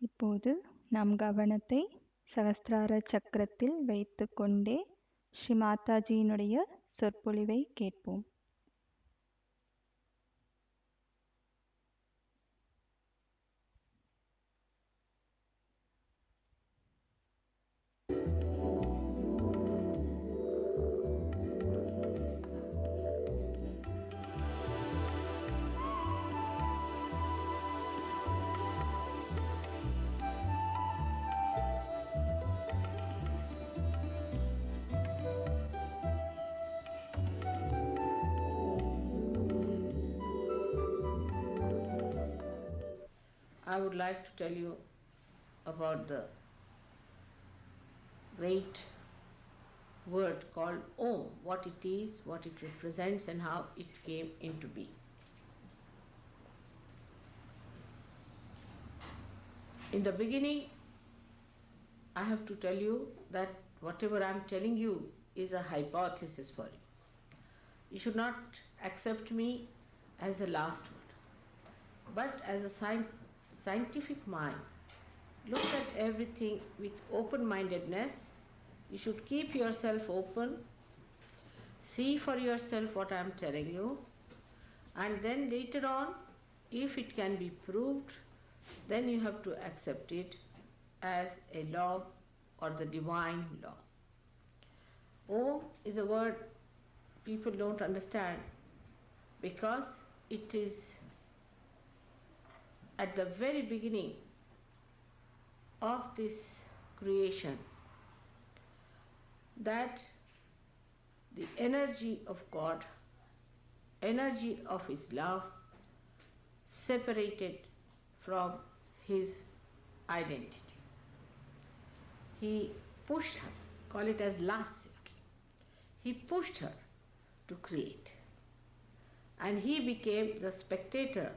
இப்போது நம் கவனத்தை சகஸ்ரார சக்கரத்தில் வைத்து கொண்டே ஸ்ரீ மாதாஜியினுடைய சொற்பொழிவை கேட்போம். I would like to tell you about the great word called Om, what it is, what it represents, and how it came into being. In the beginning, I have to tell you that whatever I am telling you is a hypothesis for you. You should not accept me as the last word, but as a scientific mind. Look at everything with open-mindedness. You should keep yourself open, see for yourself what I am telling you, and then later on, if it can be proved, then you have to accept it as a law or the divine law. Om is a word people don't understand because it is at the very beginning of this creation that the energy of God, energy of His love, separated from His identity. He pushed her, call it as lasya. He pushed her to create. And he became the spectator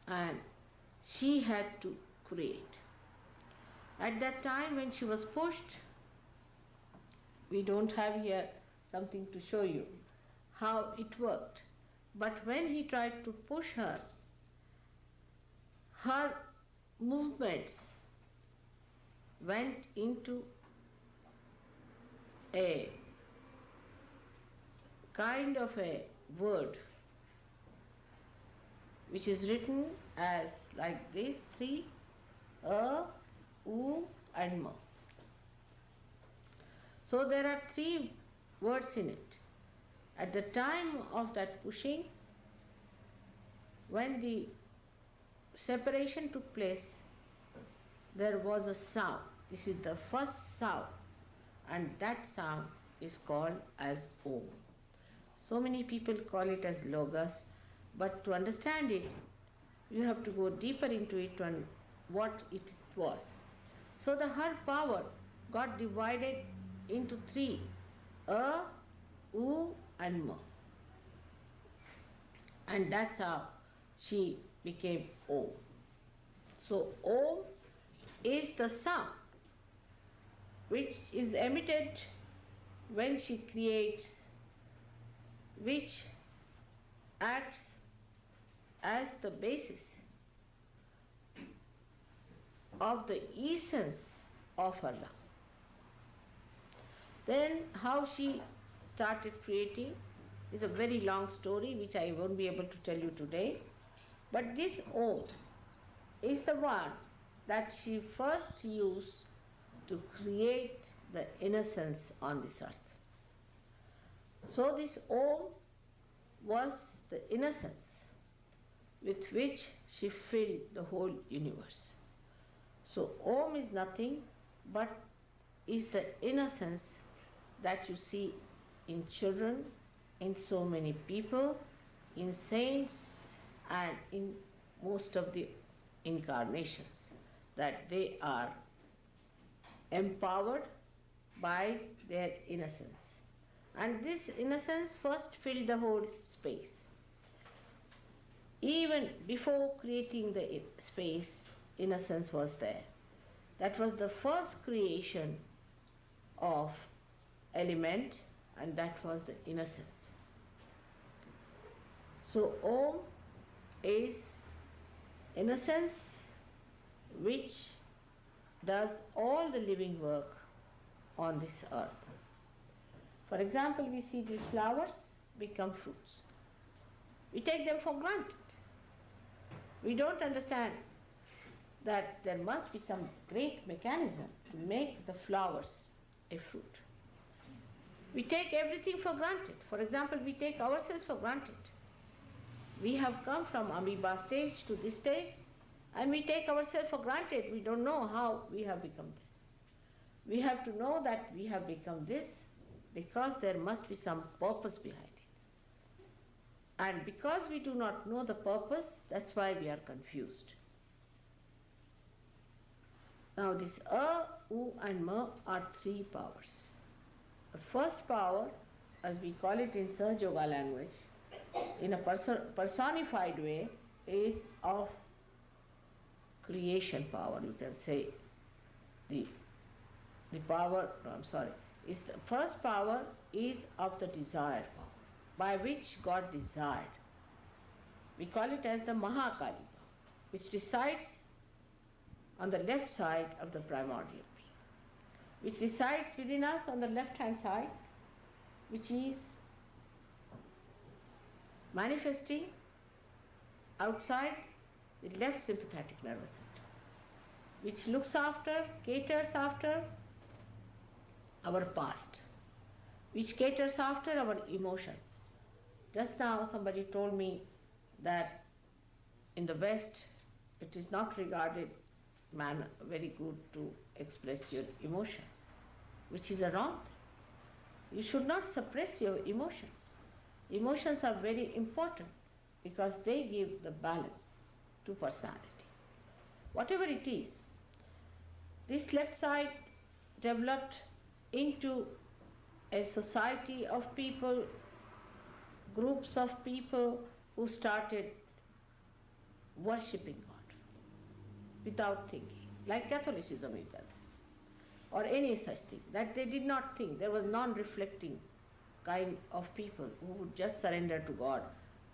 and she had to create. At that time when she was pushed, we don't have here something to show you how it worked. But when he tried to push her, her movements went into a kind of a word which is written as like this, three, a, u and ma. So there are three words in it. At the time of that pushing, when the separation took place, there was a sound. This is the first sound, and that sound is called as Om. So many people call it as Logos, but to understand it, you have to go deeper into it and what it was. So her power got divided into three, a, u and ma. And that's how she became Om. So Om is the sound which is emitted when she creates, which acts as the basis of the essence of her love. Then how she started creating is a very long story which I won't be able to tell you today. But this Om is the one that she first used to create the innocence on this earth. So this Om was the innocence with which she filled the whole universe. So Om is nothing but is the innocence that you see in children, in so many people, in saints, and in most of the incarnations, that they are empowered by their innocence. And this innocence first filled the whole space. Even before creating the space, innocence was there. That was the first creation of element, and that was the innocence. So Om is innocence which does all the living work on this earth. For example, we see these flowers become fruits. We take them for granted. We don't understand that there must be some great mechanism to make the flowers a fruit. We take everything for granted. For example, we take ourselves for granted. We have come from amoeba stage to this stage, and we take ourselves for granted. We don't know how we have become this. We have to know that we have become this because there must be some purpose behind it. And because we do not know the purpose, that's why we are confused. Now this A, U and Ma are three powers. The first power, as we call it in Sahaja language, in a personified way, is of creation power, you can say. The power, no, I'm sorry, is the first power is of the desire power, by which God desired. We call it as the Mahakali power, which resides on the left side of the primordial being, which resides within us on the left hand side, which is manifesting outside the left sympathetic nervous system, which looks after, caters after our past, which caters after our emotions. Just now somebody told me that in the West it is not regarded very good to express your emotions, which is a wrong thing. You should not suppress your emotions. Emotions are very important because they give the balance to personality. Whatever it is, this left side developed into a society of people, groups of people who started worshipping God without thinking, like Catholicism you can say, or any such thing, that they did not think. There was non-reflecting kind of people who would just surrender to God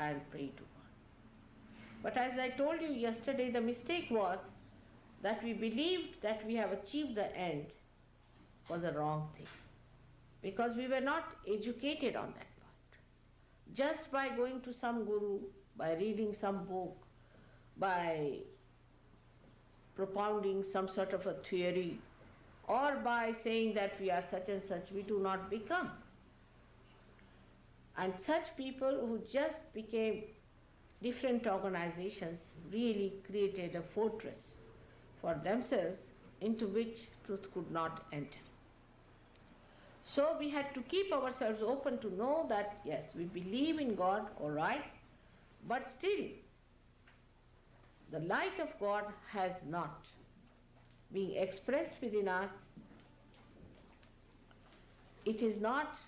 and pray to God. But as I told you yesterday, the mistake was that we believed that we have achieved the end was a wrong thing, because we were not educated on that part. Just by going to some guru, by reading some book, by propounding some sort of a theory, or by saying that we are such and such, we do not become. And such people who just became different organizations really created a fortress for themselves into which truth could not enter. So we had to keep ourselves open to know that yes, we believe in God, all right, but still the light of God has not been expressed within us. It is not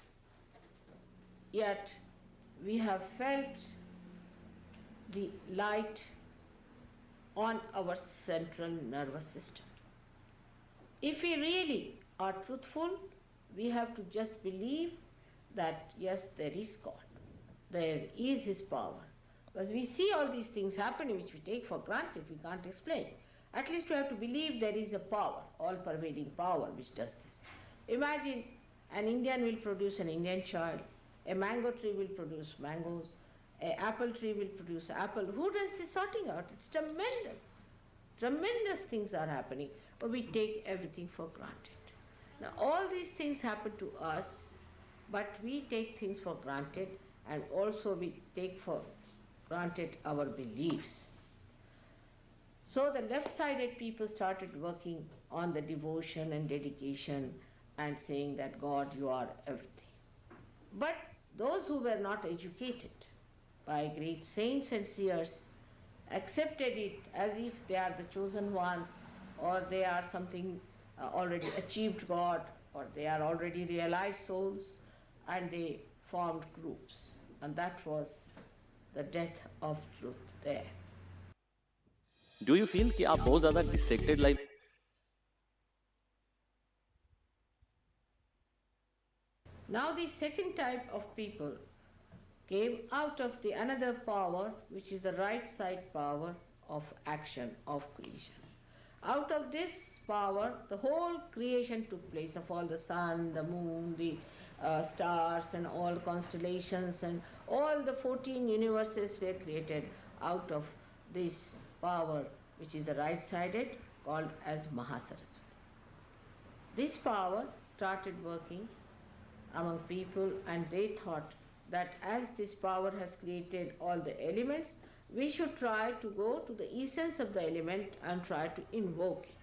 yet we have felt the light on our central nervous system. If we really are truthful, we have to just believe that yes, there is God, there is His power. Because we see all these things happening which we take for granted, we can't explain. At least we have to believe there is a power, all-pervading power which does this. Imagine an Indian will produce an Indian child, a mango tree will produce mangoes, an apple tree will produce apple. Who does this sorting out? It's tremendous. Tremendous things are happening, but we take everything for granted. Now all these things happen to us, but we take things for granted, and also we take for granted our beliefs. So the left-sided people started working on the devotion and dedication and saying that God, you are everything. But those who were not educated by great saints and seers accepted it as if they are the chosen ones, or they are something already achieved God, or they are already realized souls, and they formed groups. And that was the death of truth there. Do you feel कि आप बहुत ज़्यादा distracted life? Now the second type of people came out of the another power, which is the right side power of action, of creation. Out of this power, the whole creation took place of all the sun, the moon, the stars and all constellations, and all the 14 universes were created out of this power, which is the right-sided, called as Mahasaraswati. This power started working among people, and they thought that as this power has created all the elements, we should try to go to the essence of the element and try to invoke it.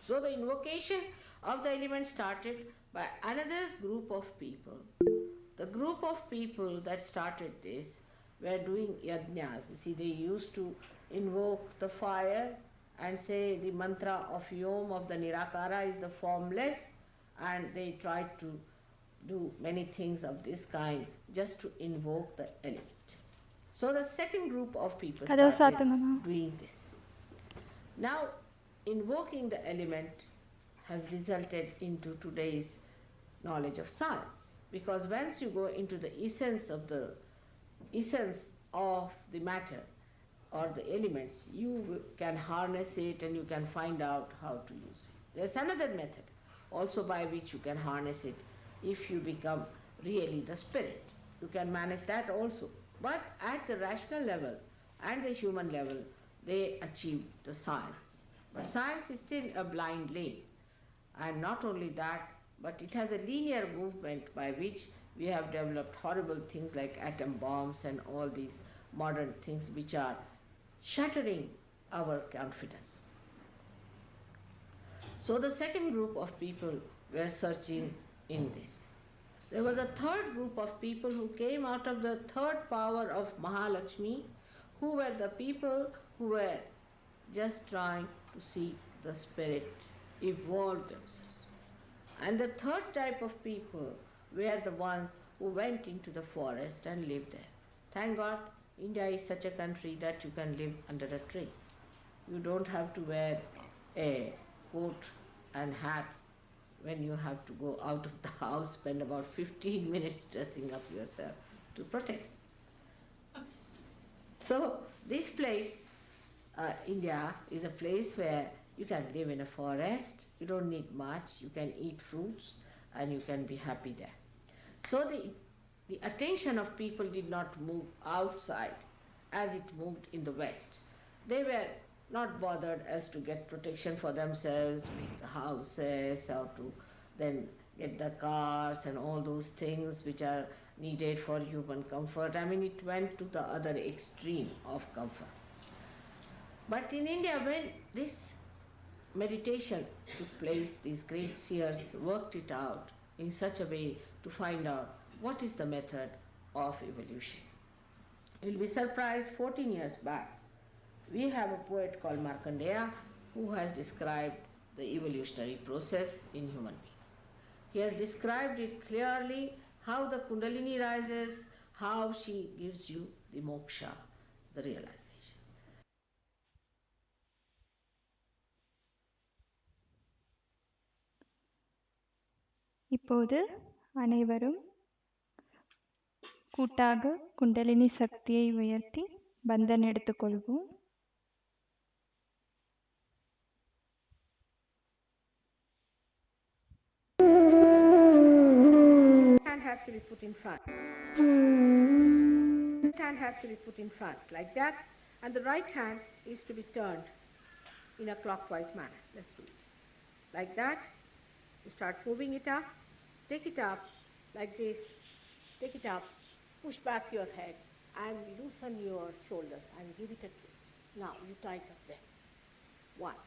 So the invocation of the element started by another group of people. The group of people that started this were doing yajnas. You see, they used to invoke the fire and say the mantra of Yom, of the Nirakara, is the formless, and they tried to do many things of this kind just to invoke the element. So the second group of people started doing this. Now, invoking the element has resulted into today's knowledge of science, because once you go into the essence of the matter or the elements, you can harness it and you can find out how to use it. There's another method also by which you can harness it if you become really the spirit. You can manage that also. But at the rational level and the human level, they achieve the science. But science is still a blind lane. And not only that, but it has a linear movement by which we have developed horrible things like atom bombs and all these modern things which are shattering our confidence. So the second group of people were searching in this. There was a third group of people who came out of the third power of Mahalakshmi, who were the people who were just trying to see the spirit evolve themselves. And the third type of people were the ones who went into the forest and lived there. Thank God, India is such a country that you can live under a tree. You don't have to wear a coat and hat when you have to go out of the house, spend about 15 minutes dressing up yourself to protect. So this place, India, is a place where you can live in a forest, you don't need much, you can eat fruits and you can be happy there. So the attention of people did not move outside as it moved in the West. They were not bothered as to get protection for themselves, make the houses, or to then get the cars and all those things which are needed for human comfort. I mean, it went to the other extreme of comfort. But in India, when this meditation took place, these great seers worked it out in such a way to find out what is the method of evolution. You'll be surprised, 14 years back, we have a poet called Markandeya who has described the evolutionary process in human beings. He has described it clearly, how the Kundalini rises, how she gives you the moksha, the realization. இப்போது அனைவரும் கூட்டாக குண்டலினி சக்தியை உயர்த்தி பந்தன் எடுத்துக்கொள்வோம். Hand has to be put in front. Hand has to be put in front like that, and the right hand is to be turned in a clockwise manner. Let's do it. Like that, you start moving it up, take it up like this, take it up, push back your head and loosen your shoulders and give it a twist. Now you tie it up there. One.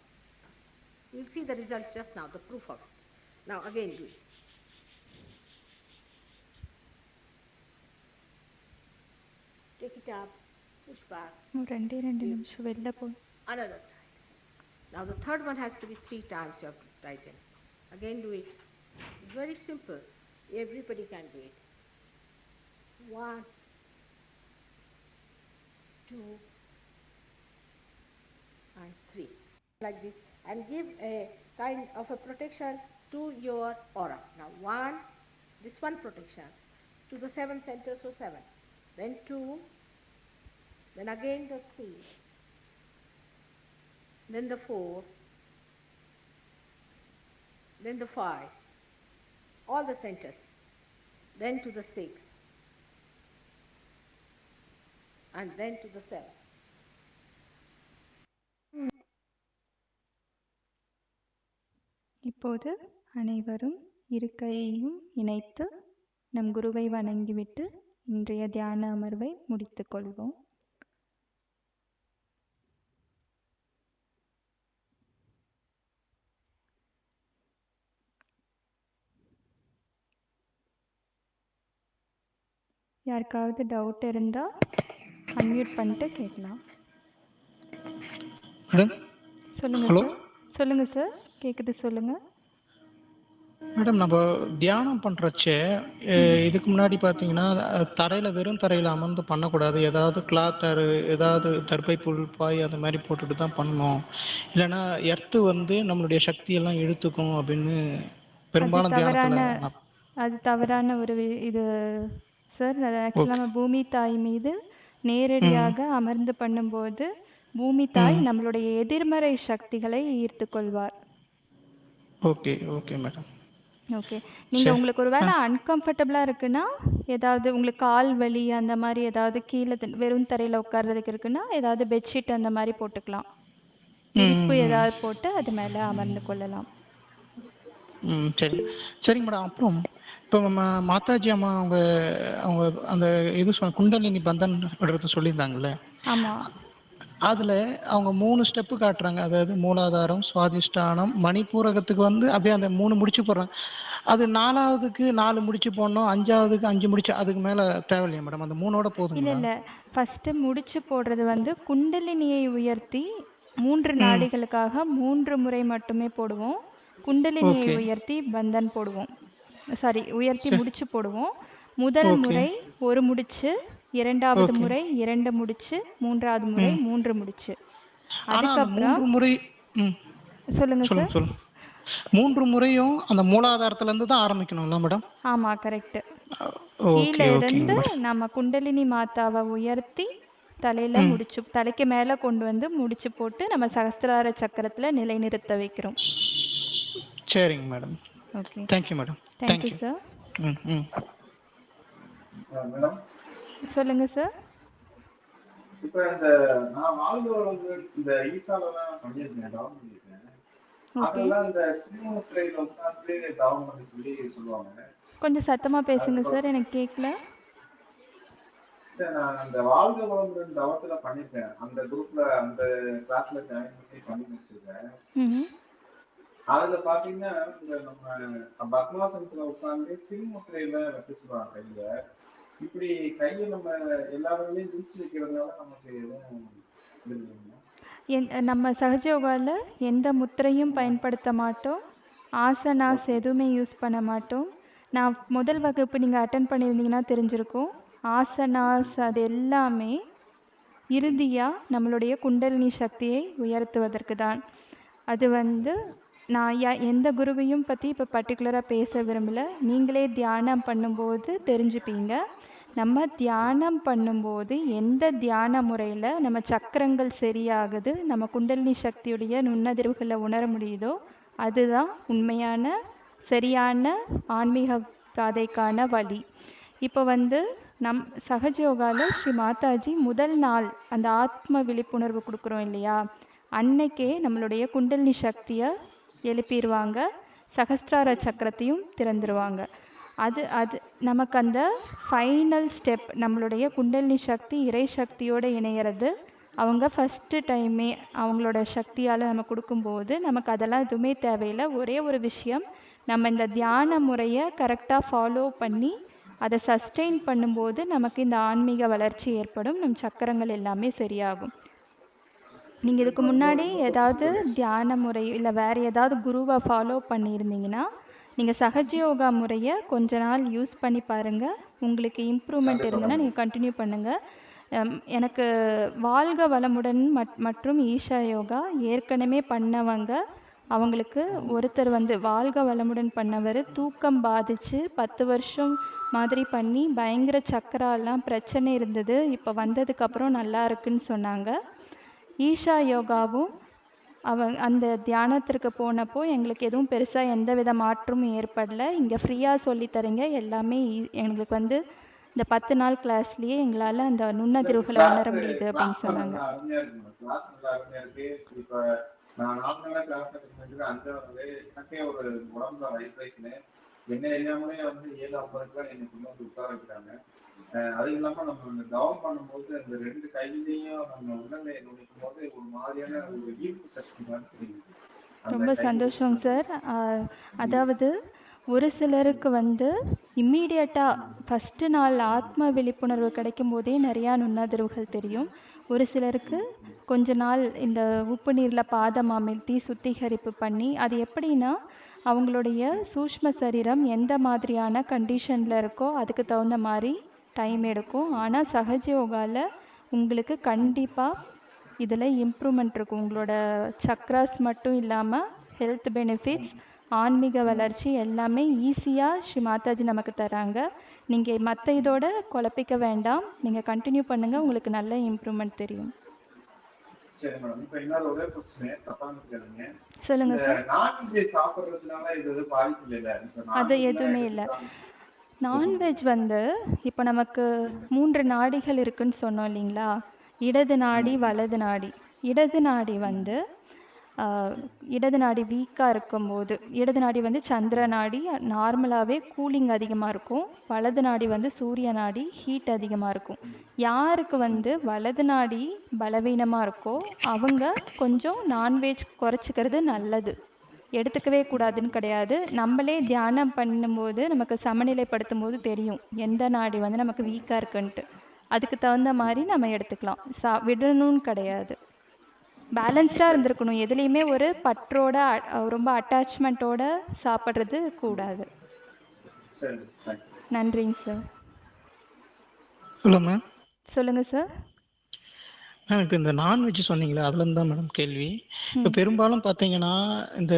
You'll see the results just now, the proof of it. Now again do it. Take it up, push back. Another time. Now the third one has to be 3 times you have to tighten. Again do it. It's very simple. Everybody can do it. 1, 2, and 3. Like this. And give a kind of a protection to your aura. Now 1, this one protection to the 7 centers, so 7. Then 2, then again the 3, then the 4, then the 5, all the centers, then to the 6, and then to the 7. இப்போது அனைவரும் இரு கையையும் இணைத்து நம் குருவை வணங்கிவிட்டு இன்றைய தியான அமர்வை முடித்துக் கொள்வோம். யாருக்காவது டவுட் இருந்தால் அன்மியூட் பண்ணிட்டு கேட்கலாம். சொல்லுங்கள் சார். சொல்லுங்கள் சார், கேட்குது, சொல்லுங்கள். மேடம் நம்ம தியானம் பண்ணுறச்சே இதுக்கு முன்னாடி பார்த்தீங்கன்னா தரையில் வெறும் தரையில் அமர்ந்து பண்ணக்கூடாது, ஏதாவது கிளாத் ஏதாவது தர்பை புல் பாய் அது மாதிரி போட்டுட்டு தான் பண்ணணும், இல்லைன்னா எர்த்து வந்து நம்மளுடைய சக்தியெல்லாம் இழுத்துக்கும் அப்படின்னு அது பெரும்பாலும் தவறான தியானத்தில் நான். அது தவறான ஒரு இது சார். ஆக்சுவலாக ஓகே. நம்ம பூமி தாய் மீது ம். நேரடியாக அமர்ந்து பண்ணும்போது பூமி தாய் ம். நம்மளுடைய எதிர்மறை சக்திகளை ஈர்த்து கொள்வார். Okay okay madam. ஓகே. நீங்கள் சரி. உங்களுக்கு ஒரு ஆ வேளை அன்கம்ஃபர்டபுளாக இருக்குன்னா, ஏதாவது உங்களுக்கு கால் வலி அந்த மாதிரி ஏதாவது கீழே வெறும் தரையில் உட்கார்றதுக்கு இருக்குன்னா, ஏதாவது பெட்ஷீட் அந்த மாதிரி போட்டுக்கலாம். ம் விரிப்பு ம் ம் ஏதாவது போட்டு அது மேலே அமர்ந்து கொள்ளலாம். ம் சரி. சரிங்க மேடம். அப்புறம் இப்போ நம்ம மாதாஜி அம்மா அவங்க அவங்க அந்த இது குண்டலினி பந்தன் எடுத்து சொல்லியிருந்தாங்கல்ல, ஆமாம். அதில் அவங்க 3 ஸ்டெப்பு காட்டுறாங்க. அதாவது மூலாதாரம், சுவாதிஷ்டானம், மணிப்பூரகத்துக்கு வந்து அப்படியே அந்த 3 முடிச்சு போடுறாங்க. அது 4வதுக்கு 4 முடிச்சு போடணும், 5வதுக்கு 5 முடிச்சு, அதுக்கு மேலே தேவையில்லையா மேடம்? அந்த 3ஓட இல்லை போதுங்களா? இல்லை, ஃபஸ்ட்டு முடிச்சு போடுறது வந்து குண்டலினியை உயர்த்தி 3 ம். நாடிகளுக்காக 3 முறை மட்டுமே போடுவோம். குண்டலினியை ஓகே. உயர்த்தி பந்தன் போடுவோம். சாரி, உயர்த்தி சரி. முடிச்சு போடுவோம். முதல் ஓகே. முறை 1 முடிச்சு, 2வது ஓகே. முறை 2 முடிச்சு, 3வது முறை ம். 3 முடிச்சு. ஆனால் அந்த அதுக்கப்புறம் 3 முறை. ம். சொல்லுங்க சொல்லுங்க சார். சொல்லுங்க. 3 முறையும் அந்த மூலாதாரத்துலேருந்து தான் ஆரம்பிக்கணும்ல மேடம்? ஆமாம், கரெக்டு. ஓகே கீழே ஓகேங்க இருந்து மேடம். நம்ம குண்டலினி மாதாவை உயர்த்தி தலையில ம். முடிச்சு தலைக்கு மேலே கொண்டு வந்து முடிச்சு போட்டு நம்ம சகஸ்திரார சக்கரத்துல நிலைநிறுத்த வைக்கிறோம். சரிங்க madam. Okay. Thank you madam. Thank you thank you. Sir. ம் ம் மேடம், சொல்லுங்க சார். இப்ப இந்த நான் வாழ்வு வந்து இந்த ஈசால தான் பண்ணியிருக்கேன், தவம் பண்ணியிருக்கேன். ஓகே. அதெல்லாம் இந்த சிம்மமுத்திரையில உட்கார்ந்து தவம் பண்ணி சொல்லுவாங்க. கொஞ்சம் சத்தமா பேசுங்க அதுக்கப்புறம் சார், எனக்கு கேட்கல. நான் அந்த வாழ்க வளமுடன் தவத்துல பண்ணிருக்கேன். அந்த குரூப்ல அந்த கிளாஸ்ல ஜாயின் பண்ணி முடிச்சிருக்கேன். ம். அதுல பாத்தீங்கன்னா இந்த நம்ம பத்மாசனத்துல உட்கார்ந்து சிறுமுத்திரையில வைக்க சொல்லுவாங்க கையில. இப்படி கையை நம்ம எல்லா வேலையும் விரிச்சு வைக்கிறதுனால நமக்கு எதுவும் இது இல்லைங்களா? நம்ம சகஜயோகாவில் எந்த முத்திரையும் பயன்படுத்த மாட்டோம். ஆசனாஸ் ஓகே. எதுவுமே யூஸ் பண்ண மாட்டோம். நான் முதல் வகுப்பு நீங்கள் அட்டன் பண்ணியிருந்தீங்கன்னா தெரிஞ்சிருக்கும். ஆசனாஸ் அது எல்லாமே இறுதியாக நம்மளுடைய குண்டலினி சக்தியை உயர்த்துவதற்கு தான். அது வந்து நான் எந்த குருவையும் பற்றி இப்போ பர்டிகுலராக பேச விரும்பலை. நீங்களே தியானம் பண்ணும்போது தெரிஞ்சுப்பீங்க. நம்ம தியானம் பண்ணும்போது எந்த தியான முறையில் நம்ம சக்கரங்கள் சரியாகுது, நம்ம குண்டலினி சக்தியுடைய நுண்ணதிர்வுகளை உணர முடியுதோ அதுதான் உண்மையான சரியான ஆன்மீக பாதைக்கான வழி. இப்போ வந்து நம் சகஜயோகாவில் ஸ்ரீ மாதாஜி முதல் நாள் அந்த ஆத்ம விழிப்புணர்வு கொடுக்குறோம் இல்லையா, அன்னைக்கே நம்மளுடைய குண்டலினி சக்தியை எழுப்பிடுவாங்க, சகஸ்திரார சக்கரத்தையும் திறந்துருவாங்க. அது அது நமக்கு அந்த ஃபைனல் ஸ்டெப், நம்மளுடைய குண்டலினி சக்தி இறை சக்தியோடு இணையிறது அவங்க ஃபஸ்ட்டு டைமே அவங்களோட சக்தியால் நம்ம கொடுக்கும்போது நமக்கு அதெல்லாம் எதுவுமே தேவையில்லை. ஒரே ஒரு விஷயம், நம்ம இந்த தியான முறையை கரெக்டாக ஃபாலோ பண்ணி அதை சஸ்டெயின் பண்ணும்போது நமக்கு இந்த ஆன்மீக வளர்ச்சி ஏற்படும், நம் சக்கரங்கள் எல்லாமே சரியாகும். நீங்கள் இதுக்கு இப்போ முன்னாடி இன்னொரு ஏதாவது கொஸ்டின். தியான முறை இல்லை வேறு ஏதாவது குருவை ஃபாலோ பண்ணியிருந்தீங்கன்னா நீங்கள் சகஜயோகா முறையை கொஞ்ச நாள் யூஸ் பண்ணி பாருங்கள். உங்களுக்கு இம்ப்ரூவ்மெண்ட் கண்டிப்பா இருந்ததுன்னா நீங்கள் கண்டிப்பா. கண்டினியூ பண்ணுங்கள். எனக்கு வாழ்க வளமுடன் மற்றும் ஈஷா யோகா ஏற்கனவே பண்ணவங்க, அவங்களுக்கு ஒருத்தர் வந்து வாழ்க வளமுடன் பண்ணவர் தூக்கம் பாதிச்சு 10 வருஷம் மாதிரி பண்ணி பயங்கர சக்கராலாம் பிரச்சனை இருந்தது, இப்போ வந்ததுக்கப்புறம் நல்லா இருக்குன்னு சொன்னாங்க. ஈஷா யோகாவும் அந்த தியானத்திற்கு போனப்போ எங்களுக்கு எதுவும் பெருசாக எந்த வித மாற்றமும் ஏற்படலை. இங்கே ஃப்ரீயாக சொல்லித்தரீங்க எல்லாமே. எங்களுக்கு வந்து இந்த 10 நாள் கிளாஸ்லேயே எங்களால் அந்த நுண்ணதிர்வுகளை உணர முடியுது அப்படின்னு கிளாஸ் சொன்னாங்க. நல்லா அருமையா இருக்கு மேடம். கிளாஸ் நல்லா அருமையா இருக்கு. இப்ப நான் 4 நாளா கிளாஸ் அட்டெண்ட் பண்ணிட்டு 5வது எனக்கே ஒரு உடம்புல வைப்ரேஷனு என்ன அறியாமலே வந்து 7:50 என்னை கொண்டு வந்து உட்கார வைக்கிறாங்க. அது இல்லாம நம்ம இந்த தவம் பண்ணும்போது அந்த 2 கையிலையும் நம்ம உடலை நுழைக்கும் போது ஒரு மாதிரியான ஒரு ஈர்ப்பு சக்தி மாதிரி தெரியுது. அந்த ரொம்ப கை சந்தோஷங்க சார். அதாவது ஒரு சிலருக்கு வந்து இம்மீடியட்டாக ஃபஸ்ட்டு நாள் ஆத்ம விழிப்புணர்வு கிடைக்கும் போதே நிறையா நுண்ணதிர்வுகள் தெரியும். ஒரு சிலருக்கு கொஞ்ச நாள் இந்த உப்பு நீரில் பாதம் அமிழ்த்தி சுத்திகரிப்பு பண்ணி, அது எப்படின்னா அவங்களுடைய சூஷ்ம சரீரம் எந்த மாதிரியான கண்டிஷனில் இருக்கோ அதுக்கு தகுந்த மாதிரி டைம் எடுக்கும். ஆனால் சஹஜ யோகாவில் உங்களுக்கு கண்டிப்பாக இதில் இம்ப்ரூவ்மெண்ட் இருக்கும். உங்களோட சக்ராஸ் மட்டும் இல்லாமல் ஹெல்த் பெனிஃபிட்ஸ், ஆன்மீக வளர்ச்சி எல்லாமே ஈஸியாக ஸ்ரீ மாதாஜி நமக்கு தராங்க. நீங்கள் மற்ற இதோட குழப்பிக்க வேண்டாம். நீங்கள் கண்டினியூ பண்ணுங்கள், உங்களுக்கு நல்ல இம்ப்ரூவ்மெண்ட் தெரியும். சரி மேடம். இப்போ இன்னொரு ஒரே கொஸ்டின், தப்பா நினைக்காதீங்க. சொல்லுங்க சார். நான்வெஜ் சாப்பிட்றதுனால இது பாதிப்பு இல்லை? அது எதுவுமே இல்லை. நான்வெஜ் இப்போ நமக்கு 3 நாடிகள் இருக்குன்னு சொன்னோம் இல்லைங்களா? இடது நாடி, வலது நாடி. இடது நாடி இடது நாடி வீக்காக இருக்கும்போது, இடது நாடி சந்திர நாடி, நார்மலாகவே கூலிங் அதிகமாக இருக்கும். வலது நாடி சூரிய நாடி, ஹீட் அதிகமாக இருக்கும். யாருக்கு வலது நாடி பலவீனமாக இருக்கோ அவங்க கொஞ்சம் நான்வெஜ் குறைச்சிக்கிறது நல்லது. எடுத்துக்கவே கூடாதுன்னு கிடையாது. நம்மளே தியானம் பண்ணும்போது நமக்கு சமநிலைப்படுத்தும் போது தெரியும் எந்த நாடி நமக்கு வீக்காக இருக்குன்ட்டு. அதுக்கு தகுந்த மாதிரி நம்ம எடுத்துக்கலாம். விடணும்னு கிடையாது. பேலன்ஸ்டாக இருந்திருக்கணும். எதுலேயுமே ஒரு பற்றோட ரொம்ப அட்டாச்மெண்ட்டோட சாப்பிட்றது கூடாது. நன்றிங்க சார். Hello ma'am. சொல்லுங்கள் சார். மேம் இப்போ இந்த நான்வெஜ் சொன்னீங்களே, அதுலேருந்து தான் மேடம் கேள்வி. இப்போ பெரும்பாலும் பார்த்தீங்கன்னா இந்த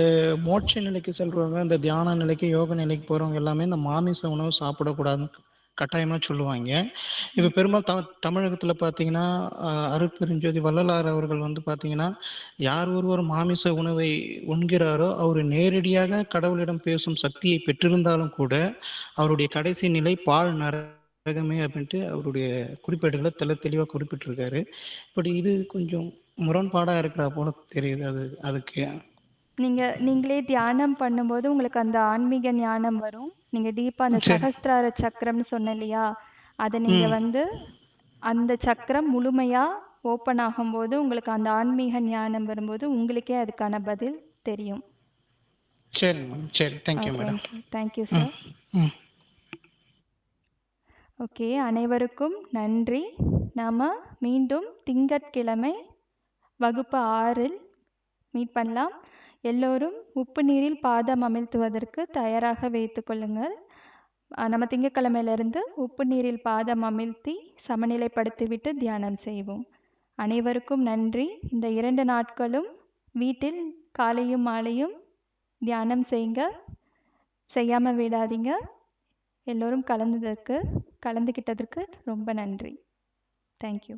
மோட்ச நிலைக்கு செல்றவங்க, இந்த தியான நிலைக்கு, யோக நிலைக்கு போகிறவங்க எல்லாமே இந்த மாமிச உணவு சாப்பிடக்கூடாதுன்னு கட்டாயமாக சொல்லுவாங்க. இப்போ பெரும்பாலும் தமிழகத்தில் பார்த்தீங்கன்னா அருட்பெருஞ்சோதி வள்ளலார் அவர்கள் பார்த்தீங்கன்னா, யார் ஒருவர் மாமிச உணவை உண்கிறாரோ அவர் நேரடியாக கடவுளிடம் பேசும் சக்தியை பெற்றிருந்தாலும் கூட அவருடைய கடைசி நிலை பாழ் நரகமே அப்படின்ட்டு அவருடைய குறிப்பேடுகளை தெளிவாக குறிப்பிட்டிருக்காரு. பட் இது கொஞ்சம் முரண்பாடாக இருக்கிற போல தெரியுது. அதுக்கு நீங்களே தியானம் பண்ணும்போது உங்களுக்கு அந்த ஆன்மீக ஞானம் வரும். நீங்கள் டீப்பாக அந்த சகஸ்திரார சக்கரம்னு சொன்ன இல்லையா, அதை நீங்கள் அந்த சக்கரம் முழுமையாக ஓப்பன் ஆகும்போது உங்களுக்கு அந்த ஆன்மீக ஞானம் வரும்போது உங்களுக்கே அதுக்கான பதில் தெரியும். சரி மேம். சரி, thank you madam. Thank you sir. Okay, அனைவருக்கும் நன்றி. நாம் மீண்டும் திங்கட்கிழமை வகுப்பு 6 மீட் பண்ணலாம். எல்லோரும் உப்பு நீரில் பாதம் அமிழ்த்துவதற்கு தயாராக வைத்து கொள்ளுங்கள். நம்ம திங்கட்கிழமையிலிருந்து உப்பு நீரில் பாதம் அமிழ்த்தி சமநிலைப்படுத்திவிட்டு தியானம் செய்வோம். அனைவருக்கும் நன்றி. இந்த 2 நாட்களும் வீட்டில் காலையும் மாலையும் தியானம் செய்யுங்க, செய்யாமல் விடாதீங்க. எல்லோரும் கலந்துக்கிட்டதற்கு ரொம்ப நன்றி. தேங்க்யூ.